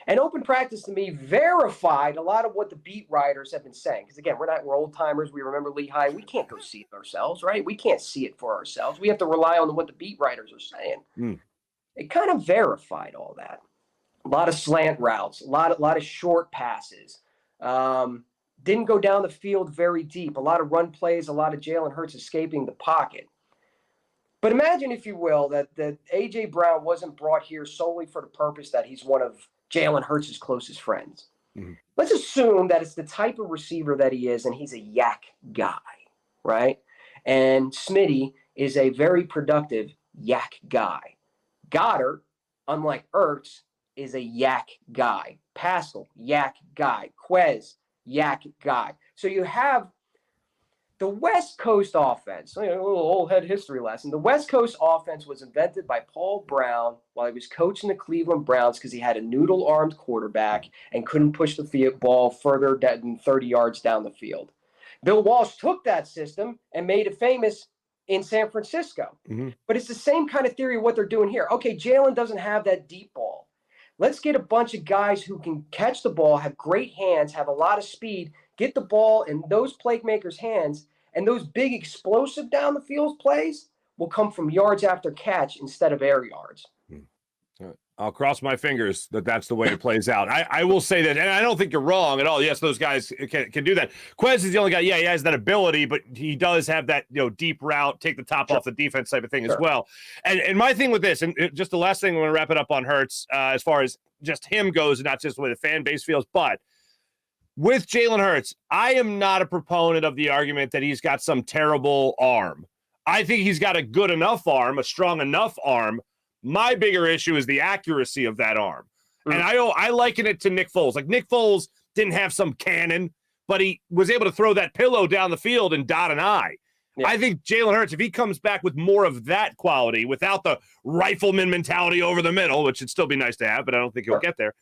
And open practice to me verified a lot of what the beat writers have been saying. Because again, we're old timers. We remember Lehigh. We can't go see it ourselves, right? We can't see it for ourselves. We have to rely on what the beat writers are saying. It kind of verified all that. A lot of slant routes, a lot of short passes. Didn't go down the field very deep. A lot of run plays, a lot of Jalen Hurts escaping the pocket. But imagine, if you will, that A.J. Brown wasn't brought here solely for the purpose that he's one of Jalen Hurts' closest friends. Let's assume that it's the type of receiver that he is, and he's a yak guy, right? And Smitty is a very productive yak guy. Goddard, unlike Ertz, is a yak guy. Pascal, yak guy. Quez, yak guy. So you have the West Coast offense, a little old head history lesson. The West Coast offense was invented by Paul Brown while he was coaching the Cleveland Browns because he had a noodle-armed quarterback and couldn't push the ball further than 30 yards down the field. Bill Walsh took that system and made it famous in San Francisco. But it's the same kind of theory of what they're doing here. Okay, Jalen doesn't have that deep ball. Let's get a bunch of guys who can catch the ball, have great hands, have a lot of speed, get the ball in those playmakers' hands, and those big explosive down the field plays will come from yards after catch instead of air yards. I'll cross my fingers that that's the way it plays out. I will say that, and I don't think you're wrong at all. Yes, those guys can do that. Quez is the only guy, he has that ability, but he does have that, deep route, take the top off the defense type of thing as well. And my thing with this, and just the last thing, I'm going to wrap it up on Hurts as far as just him goes, and not just the way the fan base feels, but with Jalen Hurts, I am not a proponent of the argument that he's got some terrible arm. I think he's got a good enough arm, a strong enough arm. My bigger issue is the accuracy of that arm. And I liken it to Nick Foles. Like, Nick Foles didn't have some cannon, but he was able to throw that pillow down the field and dot an I. Yeah. I think Jalen Hurts, if he comes back with more of that quality, without the rifleman mentality over the middle, which would still be nice to have, but I don't think he'll get there,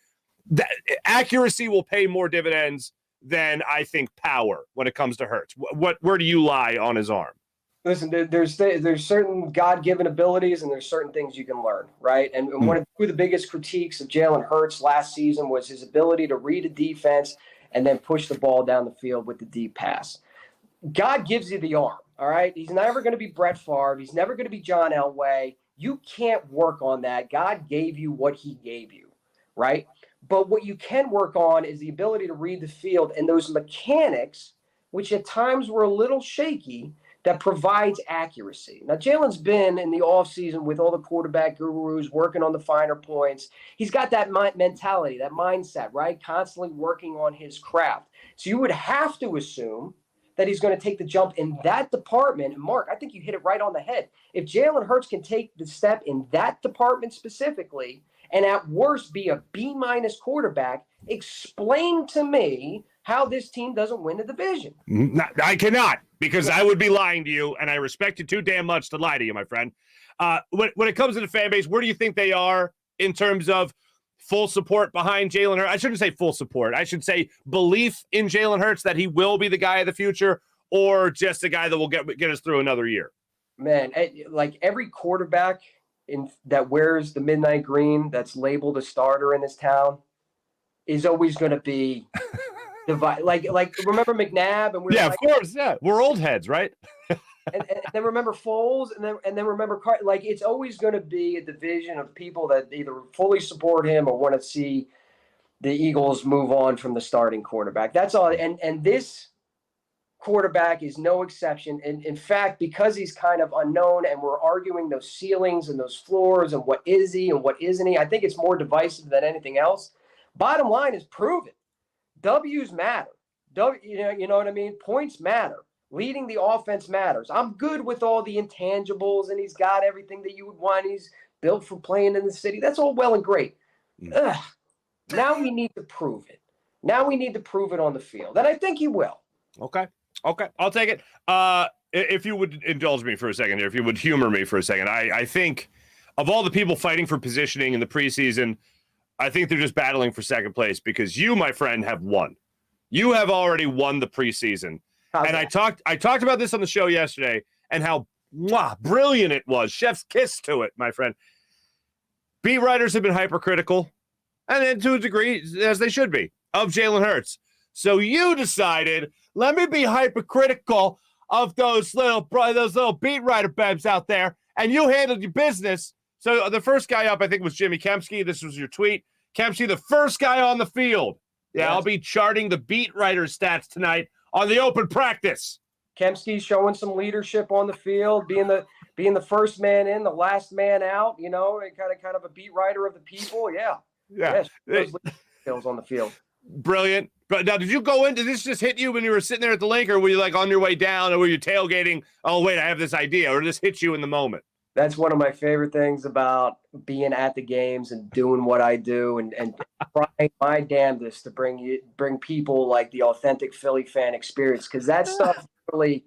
that accuracy will pay more dividends than I think power when it comes to Hurts. Where do you lie on his arm? Listen, there's certain God-given abilities and there's certain things you can learn, right? And one of the biggest critiques of Jalen Hurts last season was his ability to read a defense and then push the ball down the field with the deep pass. God gives you the arm, all right? He's never going to be Brett Favre. He's never going to be John Elway. You can't work on that. God gave you what he gave you, right? But what you can work on is the ability to read the field and those mechanics, which at times were a little shaky, that provides accuracy. Now, Jalen's been in the offseason with all the quarterback gurus working on the finer points. He's got that mentality, that mindset, right? Constantly working on his craft. So you would have to assume that he's going to take the jump in that department. And Mark, I think you hit it right on the head. If Jalen Hurts can take the step in that department specifically, and at worst be a B- quarterback, explain to me how this team doesn't win the division. I cannot, because I would be lying to you, and I respect you too damn much to lie to you, my friend. When it comes to the fan base, where do you think they are in terms of full support behind Jalen Hurts? I shouldn't say full support. I should say belief in Jalen Hurts that he will be the guy of the future, or just the guy that will get us through another year. Man, like every quarterback that wears the midnight green that's labeled a starter in this town is always going to be like remember McNabb, and of course, we're old heads, right? and then remember Foles, and then remember like it's always going to be a division of people that either fully support him or want to see the Eagles move on from the starting quarterback. That's all. And this quarterback is no exception. And in fact, because he's kind of unknown, and we're arguing those ceilings and those floors and what is he and what isn't he, I think it's more divisive than anything else. Bottom line is prove it. W's matter. You know what I mean? Points matter. Leading the offense matters. I'm good with all the intangibles, and he's got everything that you would want. He's built for playing in the city. That's all well and great. Now we need to prove it. Now we need to prove it on the field, and I think he will. Okay, I'll take it. If you would indulge me for a second here, if you would humor me for a second, I think of all the people fighting for positioning in the preseason, I think they're just battling for second place because you, my friend, have won. You have already won the preseason. And I talked about this on the show yesterday and how brilliant it was. Chef's kiss to it, my friend. Beat writers have been hypercritical, and to a degree, as they should be, of Jalen Hurts. So you decided, let me be hypercritical of those little beat writer babs out there, and you handled your business. So the first guy up, I think, was Jimmy Kempski. This was your tweet. Kempski, the first guy on the field. Yeah, yes. I'll be charting the beat writer stats tonight on the open practice. Kempski's showing some leadership on the field, being the first man in, the last man out. You know, kind of a beat writer of the people. Yeah. Yes, skills on the field. Brilliant. But now, did you go in? Did this just hit you when you were sitting there at the lake, or were you like on your way down, or were you tailgating? Oh wait, I have this idea, or did this hit you in the moment? That's one of my favorite things about being at the games and doing what I do and trying my damnedest to bring people like the authentic Philly fan experience, because that stuff really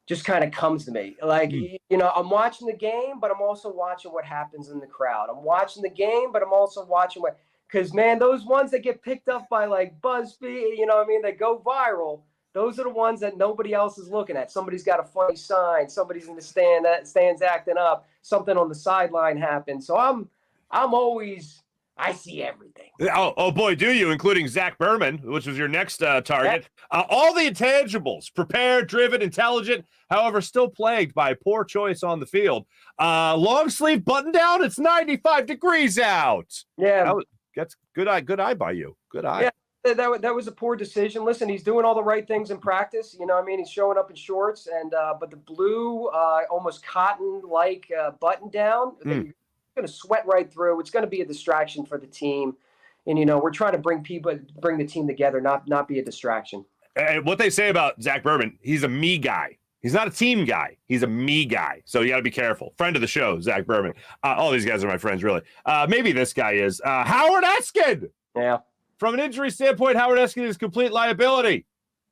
just kind of comes to me. Like, I'm watching the game, but I'm also watching what happens in the crowd. I'm watching the game, but I'm also watching because, man, those ones that get picked up by like BuzzFeed, you know what I mean, that go viral, those are the ones that nobody else is looking at. Somebody's got a funny sign. Somebody's in the stands acting up. Something on the sideline happened. So I'm always I see everything. Oh boy, do you, including Zach Berman, which was your next target. All the intangibles, prepared, driven, intelligent, however, still plagued by poor choice on the field. Long sleeve button down, it's 95 degrees out. Yeah. That's good eye by you. Good eye. Yeah. That was a poor decision. Listen, he's doing all the right things in practice. You know what I mean? He's showing up in shorts, and but the blue, almost cotton-like button down, you're going to sweat right through. It's going to be a distraction for the team. And, you know, we're trying to bring the team together, not be a distraction. And what they say about Zach Berman, he's a me guy. He's not a team guy. He's a me guy. So you got to be careful. Friend of the show, Zach Berman. All these guys are my friends, really. Maybe this guy is. Howard Eskin. Yeah. From an injury standpoint, Howard Eskin is complete liability.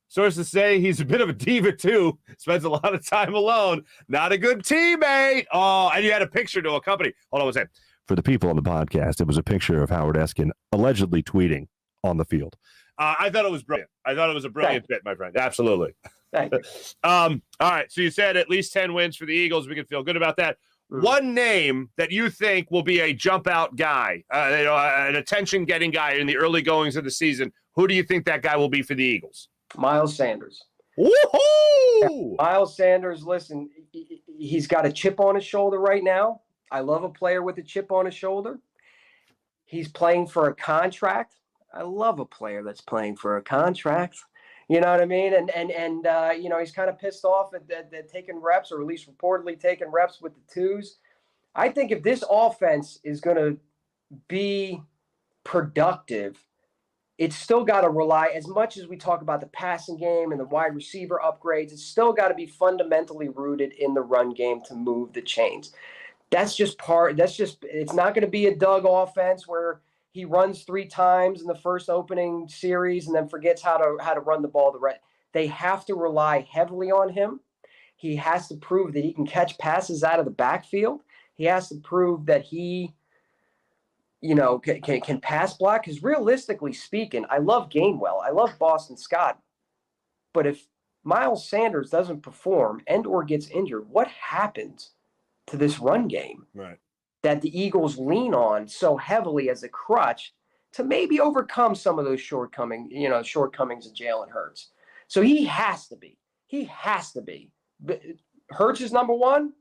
Sources say he's a bit of a diva, too. Spends a lot of time alone. Not a good teammate. Oh, and you had a picture to accompany. Hold on one second. For the people on the podcast, it was a picture of Howard Eskin allegedly tweeting on the field. I thought it was brilliant. I thought it was a brilliant bit, my friend. Absolutely. Thank you. All right. So you said at least 10 wins for the Eagles. We can feel good about that. One name that you think will be a jump out guy, an attention getting guy in the early goings of the season. Who do you think that guy will be for the Eagles? Miles Sanders. Woohoo! Yeah, Miles Sanders, listen, he's got a chip on his shoulder right now. I love a player with a chip on his shoulder. He's playing for a contract. I love a player that's playing for a contract. You know what I mean? And you know, he's kind of pissed off at taking reps, or at least reportedly taking reps with the twos. I think if this offense is going to be productive, it's still got to rely, as much as we talk about the passing game and the wide receiver upgrades, it's still got to be fundamentally rooted in the run game to move the chains. It's not going to be a Doug offense where he runs 3 times in the first opening series and then forgets how to run the ball. They have to rely heavily on him. He has to prove that he can catch passes out of the backfield. He has to prove that he, you know, can pass block. Because realistically speaking, I love Gainwell. I love Boston Scott. But if Miles Sanders doesn't perform and or gets injured, what happens to this run game? Right. That the Eagles lean on so heavily as a crutch to maybe overcome some of those shortcomings of Jalen Hurts. So he has to be. Hurts is number 1.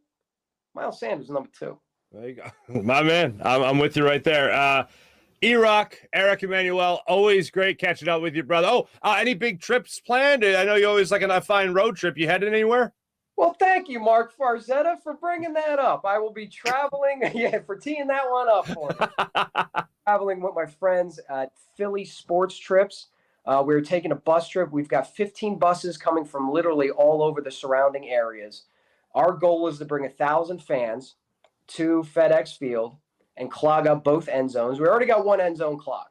Miles Sanders is number 2. There you go. My man, I'm with you right there. ERock, Eric Emanuel, always great catching up with you, brother. Oh, any big trips planned? I know you always like a fine road trip. You headed anywhere? Well, thank you, Mark Farzetta, for bringing that up. I will be traveling, for teeing that one up for me. Traveling with my friends at Philly Sports Trips. We're taking a bus trip. We've got 15 buses coming from literally all over the surrounding areas. Our goal is to bring 1,000 fans to FedEx Field and clog up both end zones. We already got one end zone clogged.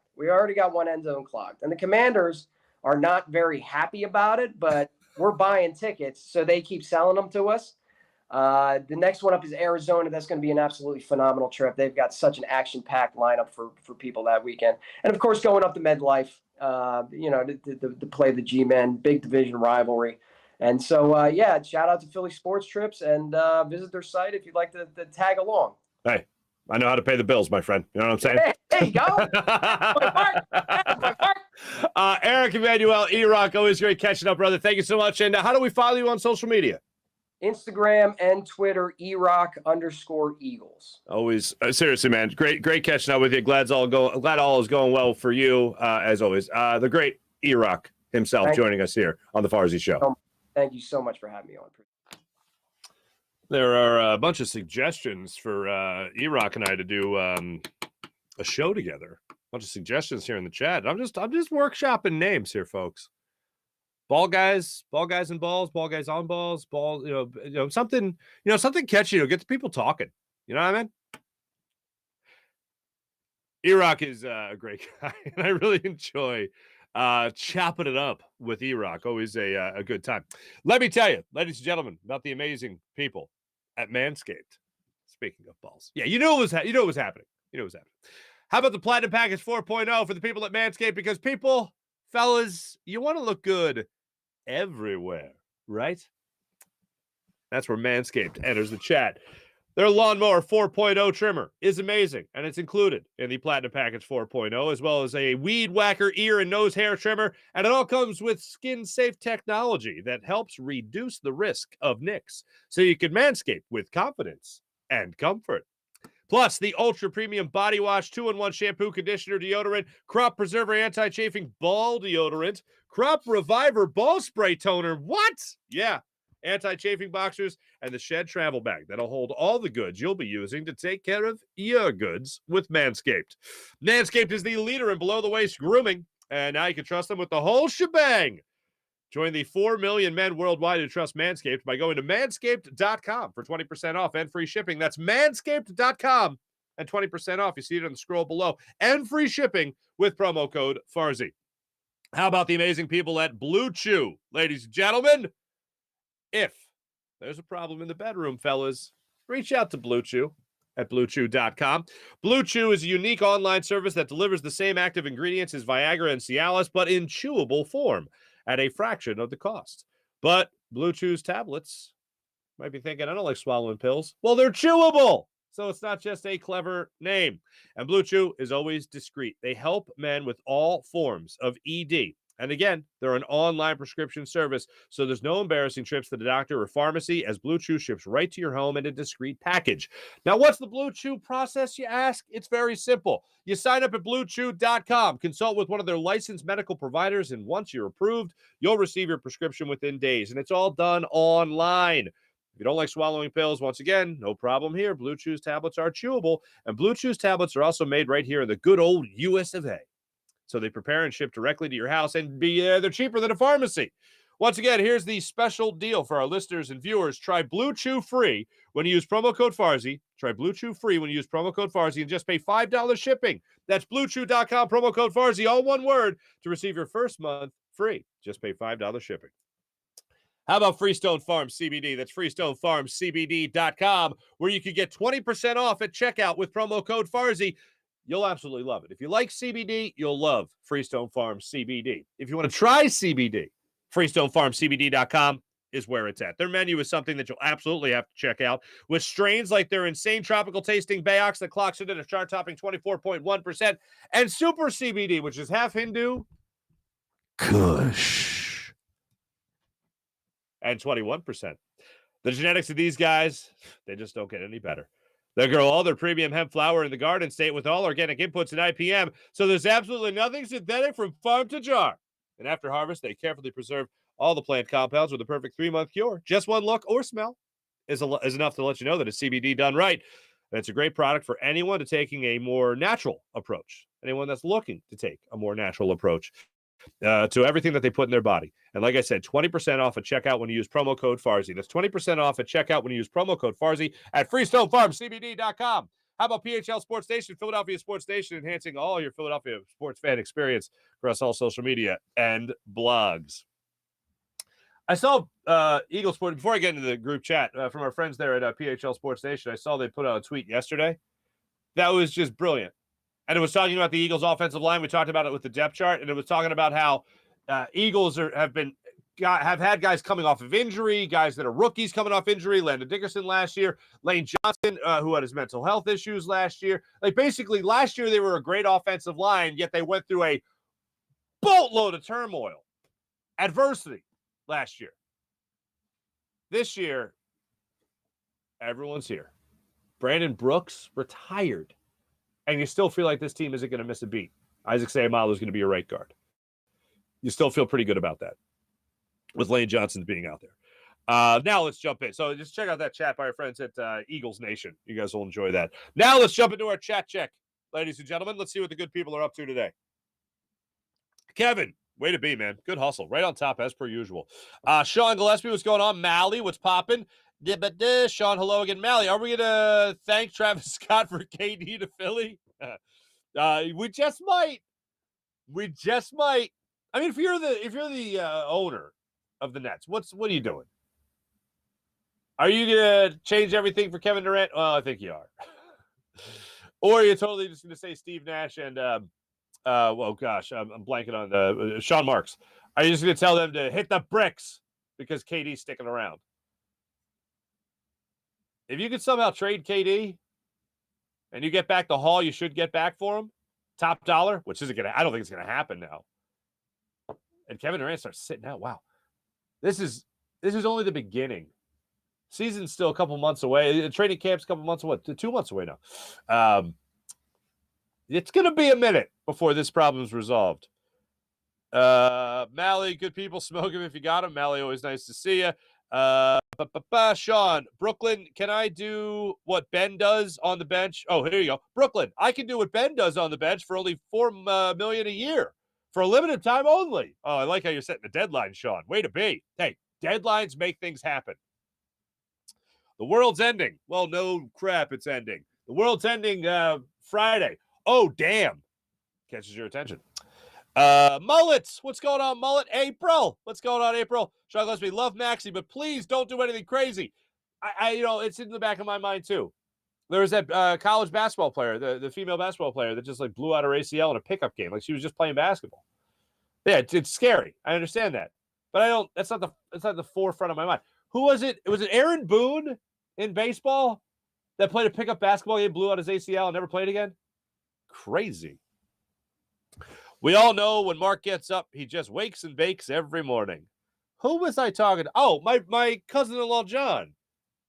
And the Commanders are not very happy about it, but we're buying tickets, so they keep selling them to us. The next one up is Arizona. That's going to be an absolutely phenomenal trip. They've got such an action-packed lineup for people that weekend. And, of course, going up to MetLife, to play the G-Men, big division rivalry. And so, shout out to Philly Sports Trips, and visit their site if you'd like to tag along. Hey, I know how to pay the bills, my friend. You know what I'm saying? Hey, there you go. That's my part. Eric Emanuel, ERock, always great catching up, brother. Thank you so much. And how do we follow you on social media? Instagram and Twitter, ERock_Eagles. Always, seriously, man, great catching up with you. Glad all is going well for you, as always. The great ERock himself joining us here on the Farzy Show. Thank you so much for having me on. There are a bunch of suggestions for ERock and I to do a show together. A bunch of suggestions here in the chat. I'm just workshopping names here, folks. Ball guys and balls, ball guys on balls, something catchy, get the people talking. You know what I mean? ERock is a great guy, and I really enjoy chopping it up with ERock. Always a good time. Let me tell you, ladies and gentlemen, about the amazing people at Manscaped. Speaking of balls, you know it was happening. How about the Platinum Package 4.0 for the people at Manscaped? Because people, fellas, you want to look good everywhere, right? That's where Manscaped enters the chat. Their Lawnmower 4.0 trimmer is amazing, and it's included in the Platinum Package 4.0, as well as a Weed Whacker ear and nose hair trimmer, and it all comes with skin-safe technology that helps reduce the risk of nicks, so you can manscape with confidence and comfort. Plus, the Ultra Premium Body Wash 2-in-1 shampoo, conditioner, deodorant, Crop Preserver anti-chafing ball deodorant, Crop Reviver ball spray toner. What? Yeah. Anti-chafing boxers, and the Shed travel bag that'll hold all the goods you'll be using to take care of your goods with Manscaped. Manscaped is the leader in below-the-waist grooming, and now you can trust them with the whole shebang. Join the 4 million men worldwide who trust Manscaped by going to manscaped.com for 20% off and free shipping. That's manscaped.com and 20% off. You see it on the scroll below. And free shipping with promo code Farzy. How about the amazing people at Blue Chew? Ladies and gentlemen, if there's a problem in the bedroom, fellas, reach out to Blue Chew at BlueChew.com. Blue Chew is a unique online service that delivers the same active ingredients as Viagra and Cialis, but in chewable form at a fraction of the cost. But Blue Chew's tablets, might be thinking, I don't like swallowing pills. Well, they're chewable. So it's not just a clever name. And Blue Chew is always discreet. They help men with all forms of ED. And again, they're an online prescription service, so there's no embarrassing trips to the doctor or pharmacy, as Blue Chew ships right to your home in a discreet package. Now, what's the Blue Chew process, you ask? It's very simple. You sign up at BlueChew.com, consult with one of their licensed medical providers, and once you're approved, you'll receive your prescription within days, and it's all done online. If you don't like swallowing pills, once again, no problem here. Blue Chew's tablets are chewable, and Blue Chew's tablets are also made right here in the good old US of A. So they prepare and ship directly to your house, and they're cheaper than a pharmacy. Once again, here's the special deal for our listeners and viewers. Try Blue Chew free when you use promo code Farzy. Try Blue Chew free when you use promo code Farzy and just pay $5 shipping. That's BlueChew.com, promo code Farzy, all one word, to receive your first month free. Just pay $5 shipping. How about Freestone Farms CBD? That's FreestoneFarmsCBD.com, where you can get 20% off at checkout with promo code Farzy. You'll absolutely love it. If you like CBD, you'll love Freestone Farms CBD. If you want to try CBD, FreestoneFarmsCBD.com is where it's at. Their menu is something that you'll absolutely have to check out, with strains like their insane tropical tasting Bayox that clocks in at a chart-topping 24.1%, and Super CBD, which is half Hindu, Kush, and 21%. The genetics of these guys, they just don't get any better. They grow all their premium hemp flower in the Garden State with all organic inputs and IPM, so there's absolutely nothing synthetic from farm to jar. And after harvest, they carefully preserve all the plant compounds with a perfect 3-month cure. Just one look or smell is enough to let you know that it's CBD done right. And it's a great product for anyone taking a more natural approach, anyone that's looking to take a more natural approach to everything that they put in their body. And like I said, 20% off at checkout when you use promo code Farzy. That's 20% off at checkout when you use promo code Farzy at FreestoneFarmsCBD.com. How about PHL Sports Station, Philadelphia Sports Station, enhancing all your Philadelphia sports fan experience across all social media and blogs. I saw Eagle Sport, before I get into the group chat, from our friends there at PHL Sports Station, I saw they put out a tweet yesterday. That was just brilliant. And it was talking about the Eagles' offensive line. We talked about it with the depth chart, and it was talking about how Eagles have had guys coming off of injury, guys that are rookies coming off injury. Landon Dickerson last year, Lane Johnson, who had his mental health issues last year. Like, basically, last year they were a great offensive line, yet they went through a boatload of turmoil, adversity last year. This year, everyone's here. Brandon Brooks retired. And you still feel like this team isn't going to miss a beat. Isaac Seumalo is going to be a right guard. You still feel pretty good about that, with Lane Johnson being out there. Now let's jump in. So just check out that chat by our friends at Eagles Nation. You guys will enjoy that. Now let's jump into our chat check, ladies and gentlemen. Let's see what the good people are up to today. Kevin, way to be, man. Good hustle. Right on top, as per usual. Sean Gillespie, what's going on? Mally, what's popping? Sean, hello again. Mally, are we going to thank Travis Scott for KD to Philly? We just might. We just might. I mean, if you're the owner of the Nets, what are you doing? Are you going to change everything for Kevin Durant? Well, I think you are. Or you're totally just going to say Steve Nash and, well, gosh, I'm blanking on Sean Marks. Are you just going to tell them to hit the bricks because KD's sticking around? if you could somehow trade KD and you get back the haul you should get back for him, top dollar, which isn't going to, I don't think it's going to happen now. And Kevin Durant starts sitting out. Wow. This is only the beginning. Season's still a couple months away. Training camp's a couple months away. 2 months away now. It's going to be a minute before this problem's resolved. Mally, good people, smoke him if you got him. Mally, always nice to see you. Sean, Brooklyn, can I do what Ben does on the bench? Oh, here you go. Brooklyn, I can do what Ben does on the bench for only $4 million a year for a limited time only. Oh, I like how you're setting the deadline, Sean. Way to be. Hey, deadlines make things happen. The world's ending. Well, no crap, it's ending. The world's ending Friday. Oh, damn. Catches your attention. Mullets, what's going on, Mullet? April, what's going on, April? Sean Gillespie, love Maxie, but please don't do anything crazy. I it's in the back of my mind too. There was that college basketball player, the female basketball player that just like blew out her ACL in a pickup game, like she was just playing basketball. Yeah, it's scary. I understand that, but I don't. It's not the forefront of my mind. Who was it? Was it Aaron Boone in baseball that played a pickup basketball game, blew out his ACL, and never played again? Crazy. We all know when Mark gets up, he just wakes and bakes every morning. Who was I talking to? Oh, my cousin-in-law, John.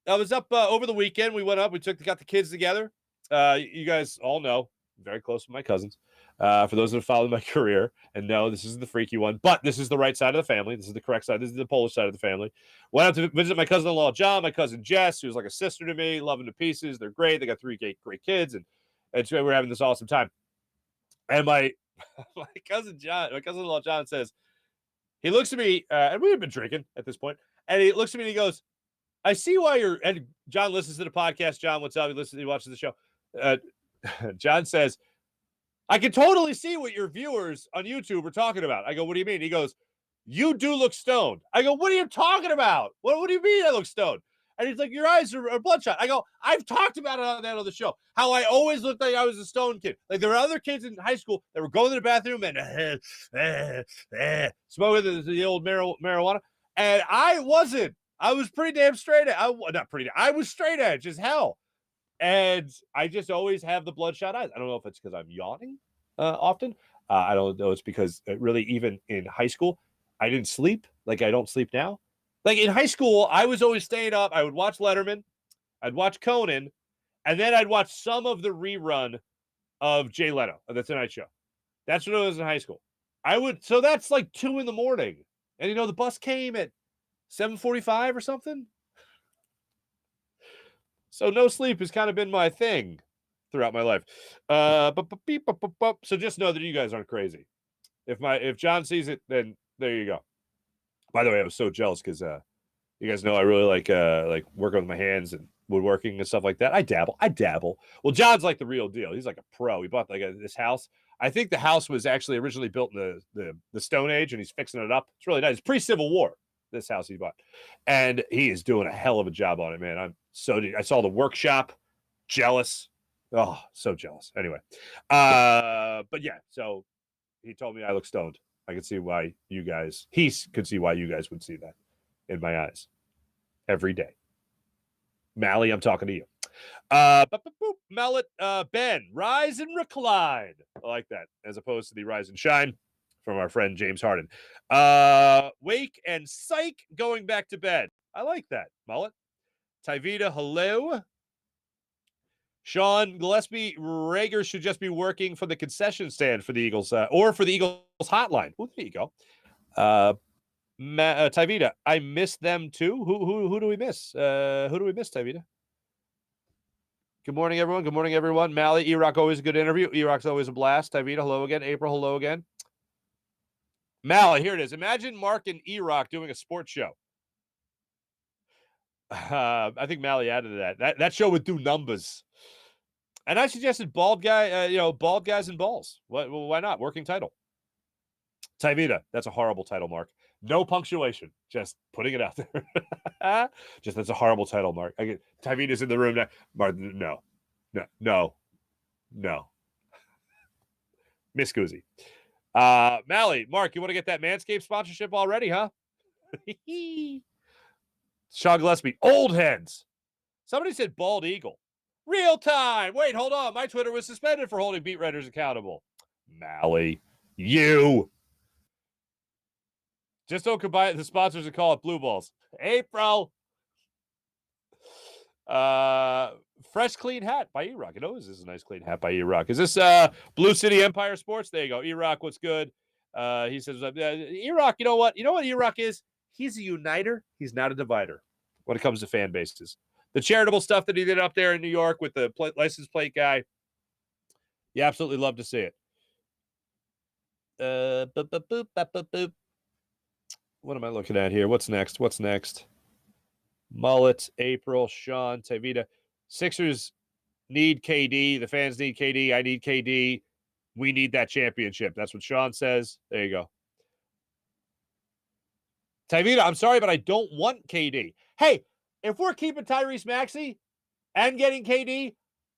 I was up over the weekend. We went up. We got the kids together. You guys all know, I'm very close with my cousins. For those that have followed my career, and no, this isn't the freaky one, but this is the right side of the family. This is the correct side. This is the Polish side of the family. Went out to visit my cousin-in-law, John, my cousin Jess, who's like a sister to me, love them to pieces. They're great. They got 3 great kids, and so we're having this awesome time. And my cousin-in-law John says, he looks at me, and we had been drinking at this point, and he looks at me and he goes, I see why you're, and John listens to the podcast. John, what's up? He watches the show. John says, I can totally see what your viewers on YouTube are talking about. I go, what do you mean? He goes, you do look stoned. I go, what are you talking about? What do you mean I look stoned? And he's like, your eyes are bloodshot. I go, I've talked about it on the show, how I always looked like I was a stoned kid. Like there were other kids in high school that were going to the bathroom and smoking the old marijuana. And I wasn't. I was pretty damn straight. I was straight edge as hell. And I just always have the bloodshot eyes. I don't know if it's because I'm yawning often. I don't know. It's because really even in high school, I didn't sleep like I don't sleep now. Like in high school, I was always staying up. I would watch Letterman. I'd watch Conan. And then I'd watch some of the rerun of Jay Leno, of The Tonight Show. That's what I was in high school. So that's like 2 a.m. And, the bus came at 7:45 or something. So no sleep has kind of been my thing throughout my life. So just know that you guys aren't crazy. If John sees it, then there you go. By the way, I was so jealous because you guys know I really like working with my hands and woodworking and stuff like that. I dabble. Well, John's like the real deal. He's like a pro. He bought this house. I think the house was actually originally built in the Stone Age, and he's fixing it up. It's really nice. It's pre-Civil War, this house he bought. And he is doing a hell of a job on it, man. I saw the workshop. Jealous. Oh, so jealous. Anyway. But yeah, so he told me I look stoned. I could see why he could see why you guys would see that in my eyes every day. Mally, I'm talking to you. Mallet, Ben, rise and recline. I like that, as opposed to the rise and shine from our friend James Harden. Wake and psych, going back to bed. I like that, Mullet. Tyvita, hello. Sean Gillespie, Rager should just be working for the concession stand for the Eagles, or for the Eagles hotline. Well, there you go. Tyvita, I miss them too. Who do we miss? Who do we miss, Tyvita? Good morning, everyone. Good morning, everyone. Mally, ERock, always a good interview. ERock's always a blast. Tyvita, hello again. April, hello again. Mally, here it is. Imagine Mark and ERock doing a sports show. I think Mally added that show would do numbers. And I suggested bald guys and balls. Why not? Working title. Tyvita, that's a horrible title, Mark. No punctuation. Just putting it out there. That's a horrible title, Mark. Tyvita's in the room now. Mark, no. Miss Guzzi. Mally, Mark, you want to get that Manscaped sponsorship already, huh? Sean Gillespie, old heads. Somebody said bald eagle. Real time. Wait, hold on. My Twitter was suspended for holding beat writers accountable. Mally, you. Just don't combine the sponsors and call it blue balls. April. Fresh clean hat by ERock. It always is a nice clean hat by ERock. Is this Blue City Empire Sports? There you go. ERock, what's good? He says, ERock, you know what? You know what ERock is? He's a uniter. He's not a divider when it comes to fan bases. The charitable stuff that he did up there in New York with the license plate guy, you absolutely love to see it. What am I looking at here? What's next? Mullet, April, Sean, Tavita. Sixers need KD. The fans need KD. I need KD. We need that championship. That's what Sean says. There you go. Tavita, I'm sorry, but I don't want KD. Hey, if we're keeping Tyrese Maxey and getting KD,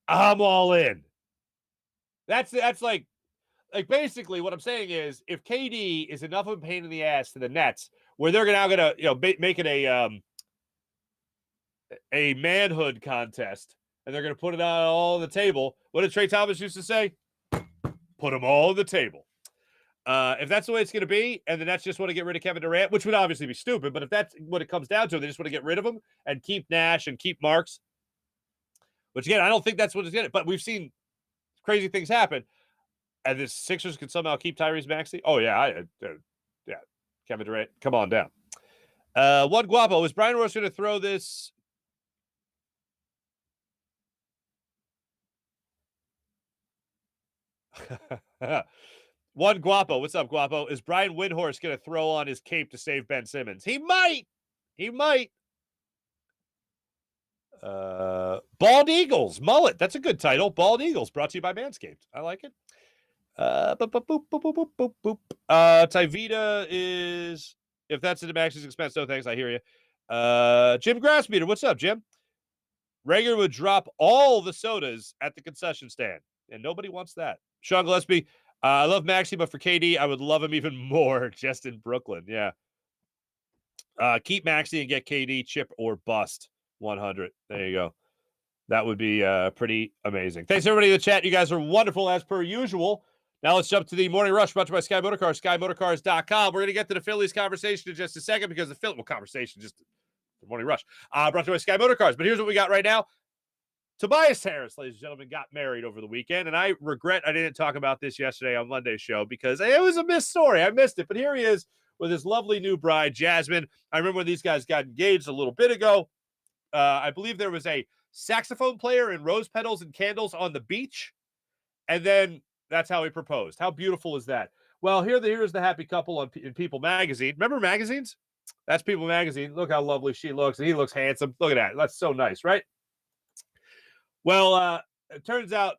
I'm all in. That's like basically what I'm saying is if KD is enough of a pain in the ass to the Nets where they're now going to make it a manhood contest and they're going to put it all on the table. What did Trey Thomas used to say? Put them all on the table. If that's the way it's going to be, and the Nets just want to get rid of Kevin Durant, which would obviously be stupid, but if that's what it comes down to, they just want to get rid of him and keep Nash and keep Marks, which again, I don't think that's what it's going to, but we've seen crazy things happen, and the Sixers could somehow keep Tyrese Maxey. Oh, yeah, Kevin Durant, come on down. One Guapo, is Brian Ross going to throw this? One Guapo, what's up, Guapo? Is Brian Windhorst going to throw on his cape to save Ben Simmons? He might. Bald Eagles, mullet. That's a good title. Bald Eagles, brought to you by Manscaped. I like it. Tyvita is, if that's at Max's expense, no thanks. I hear you. Jim Grassmeter, what's up, Jim? Rager would drop all the sodas at the concession stand, and nobody wants that. Sean Gillespie, I love Maxey, but for KD, I would love him even more just in Brooklyn. Yeah. Keep Maxey and get KD, chip or bust 100. There you go. That would be pretty amazing. Thanks, everybody in the chat. You guys are wonderful as per usual. Now let's jump to the Morning Rush brought to you by Sky Motorcars, skymotorcars.com. We're going to get to the Phillies conversation in just a second because the conversation, just the Morning Rush, brought to you by Sky Motorcars. But here's what we got right now. Tobias Harris, ladies and gentlemen, got married over the weekend, and I regret I didn't talk about this yesterday on Monday's show because it was a missed story. I missed it, but here he is with his lovely new bride, Jasmine. I remember when these guys got engaged a little bit ago. I believe there was a saxophone player and rose petals and candles on the beach, and then that's how he proposed. How beautiful is that? Well, here's the happy couple in People Magazine. Remember magazines? That's People Magazine. Look how lovely she looks, and he looks handsome. Look at that. That's so nice, right? Well, it turns out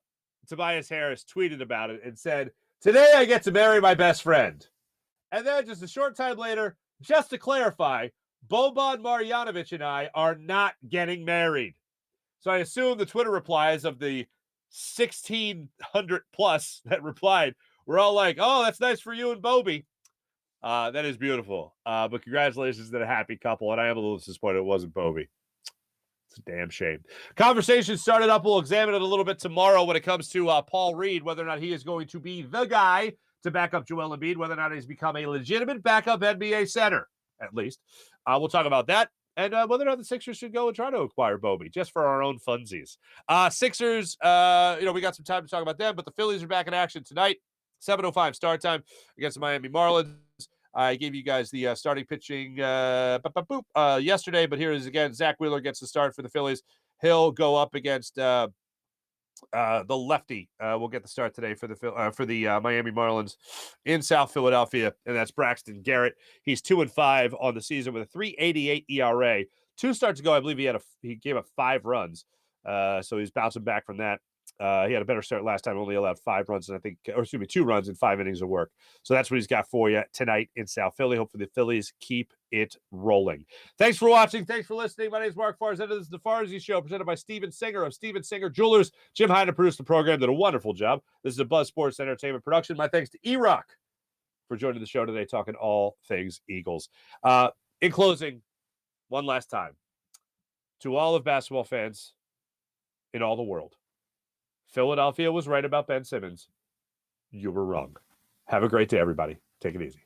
Tobias Harris tweeted about it and said, "Today I get to marry my best friend." And then just a short time later, just to clarify, Boban Marjanovic and I are not getting married. So I assume the Twitter replies of the 1,600 plus that replied were all like, "Oh, that's nice for you and Bobby." That is beautiful. But congratulations to the happy couple. And I am a little disappointed it wasn't Bobby. It's a damn shame. Conversation started up. We'll examine it a little bit tomorrow when it comes to Paul Reed, whether or not he is going to be the guy to back up Joel Embiid, whether or not he's become a legitimate backup NBA center, at least. We'll talk about that. And whether or not the Sixers should go and try to acquire Bobby, just for our own funsies. Sixers, we got some time to talk about them, but the Phillies are back in action tonight. 7:05 start time against the Miami Marlins. I gave you guys the starting pitching yesterday, but here is again, Zach Wheeler gets the start for the Phillies. He'll go up against the lefty. We'll get the start today for the Miami Marlins in South Philadelphia, and that's Braxton Garrett. He's 2-5 on the season with a 3.88 ERA. 2 starts ago, I believe he gave up 5 runs, so he's bouncing back from that. He had a better start last time, only allowed 5 runs, and 2 runs in 5 innings of work. So that's what he's got for you tonight in South Philly. Hopefully the Phillies keep it rolling. Thanks for watching. Thanks for listening. My name is Mark Farzy. This is the Farzy Show presented by Steven Singer of Steven Singer Jewelers. Jim Hyden produced the program, did a wonderful job. This is a Buzz Sports Entertainment production. My thanks to ERock for joining the show today, talking all things Eagles. In closing, one last time, to all of basketball fans in all the world. Philadelphia was right about Ben Simmons. You were wrong. Have a great day, everybody. Take it easy.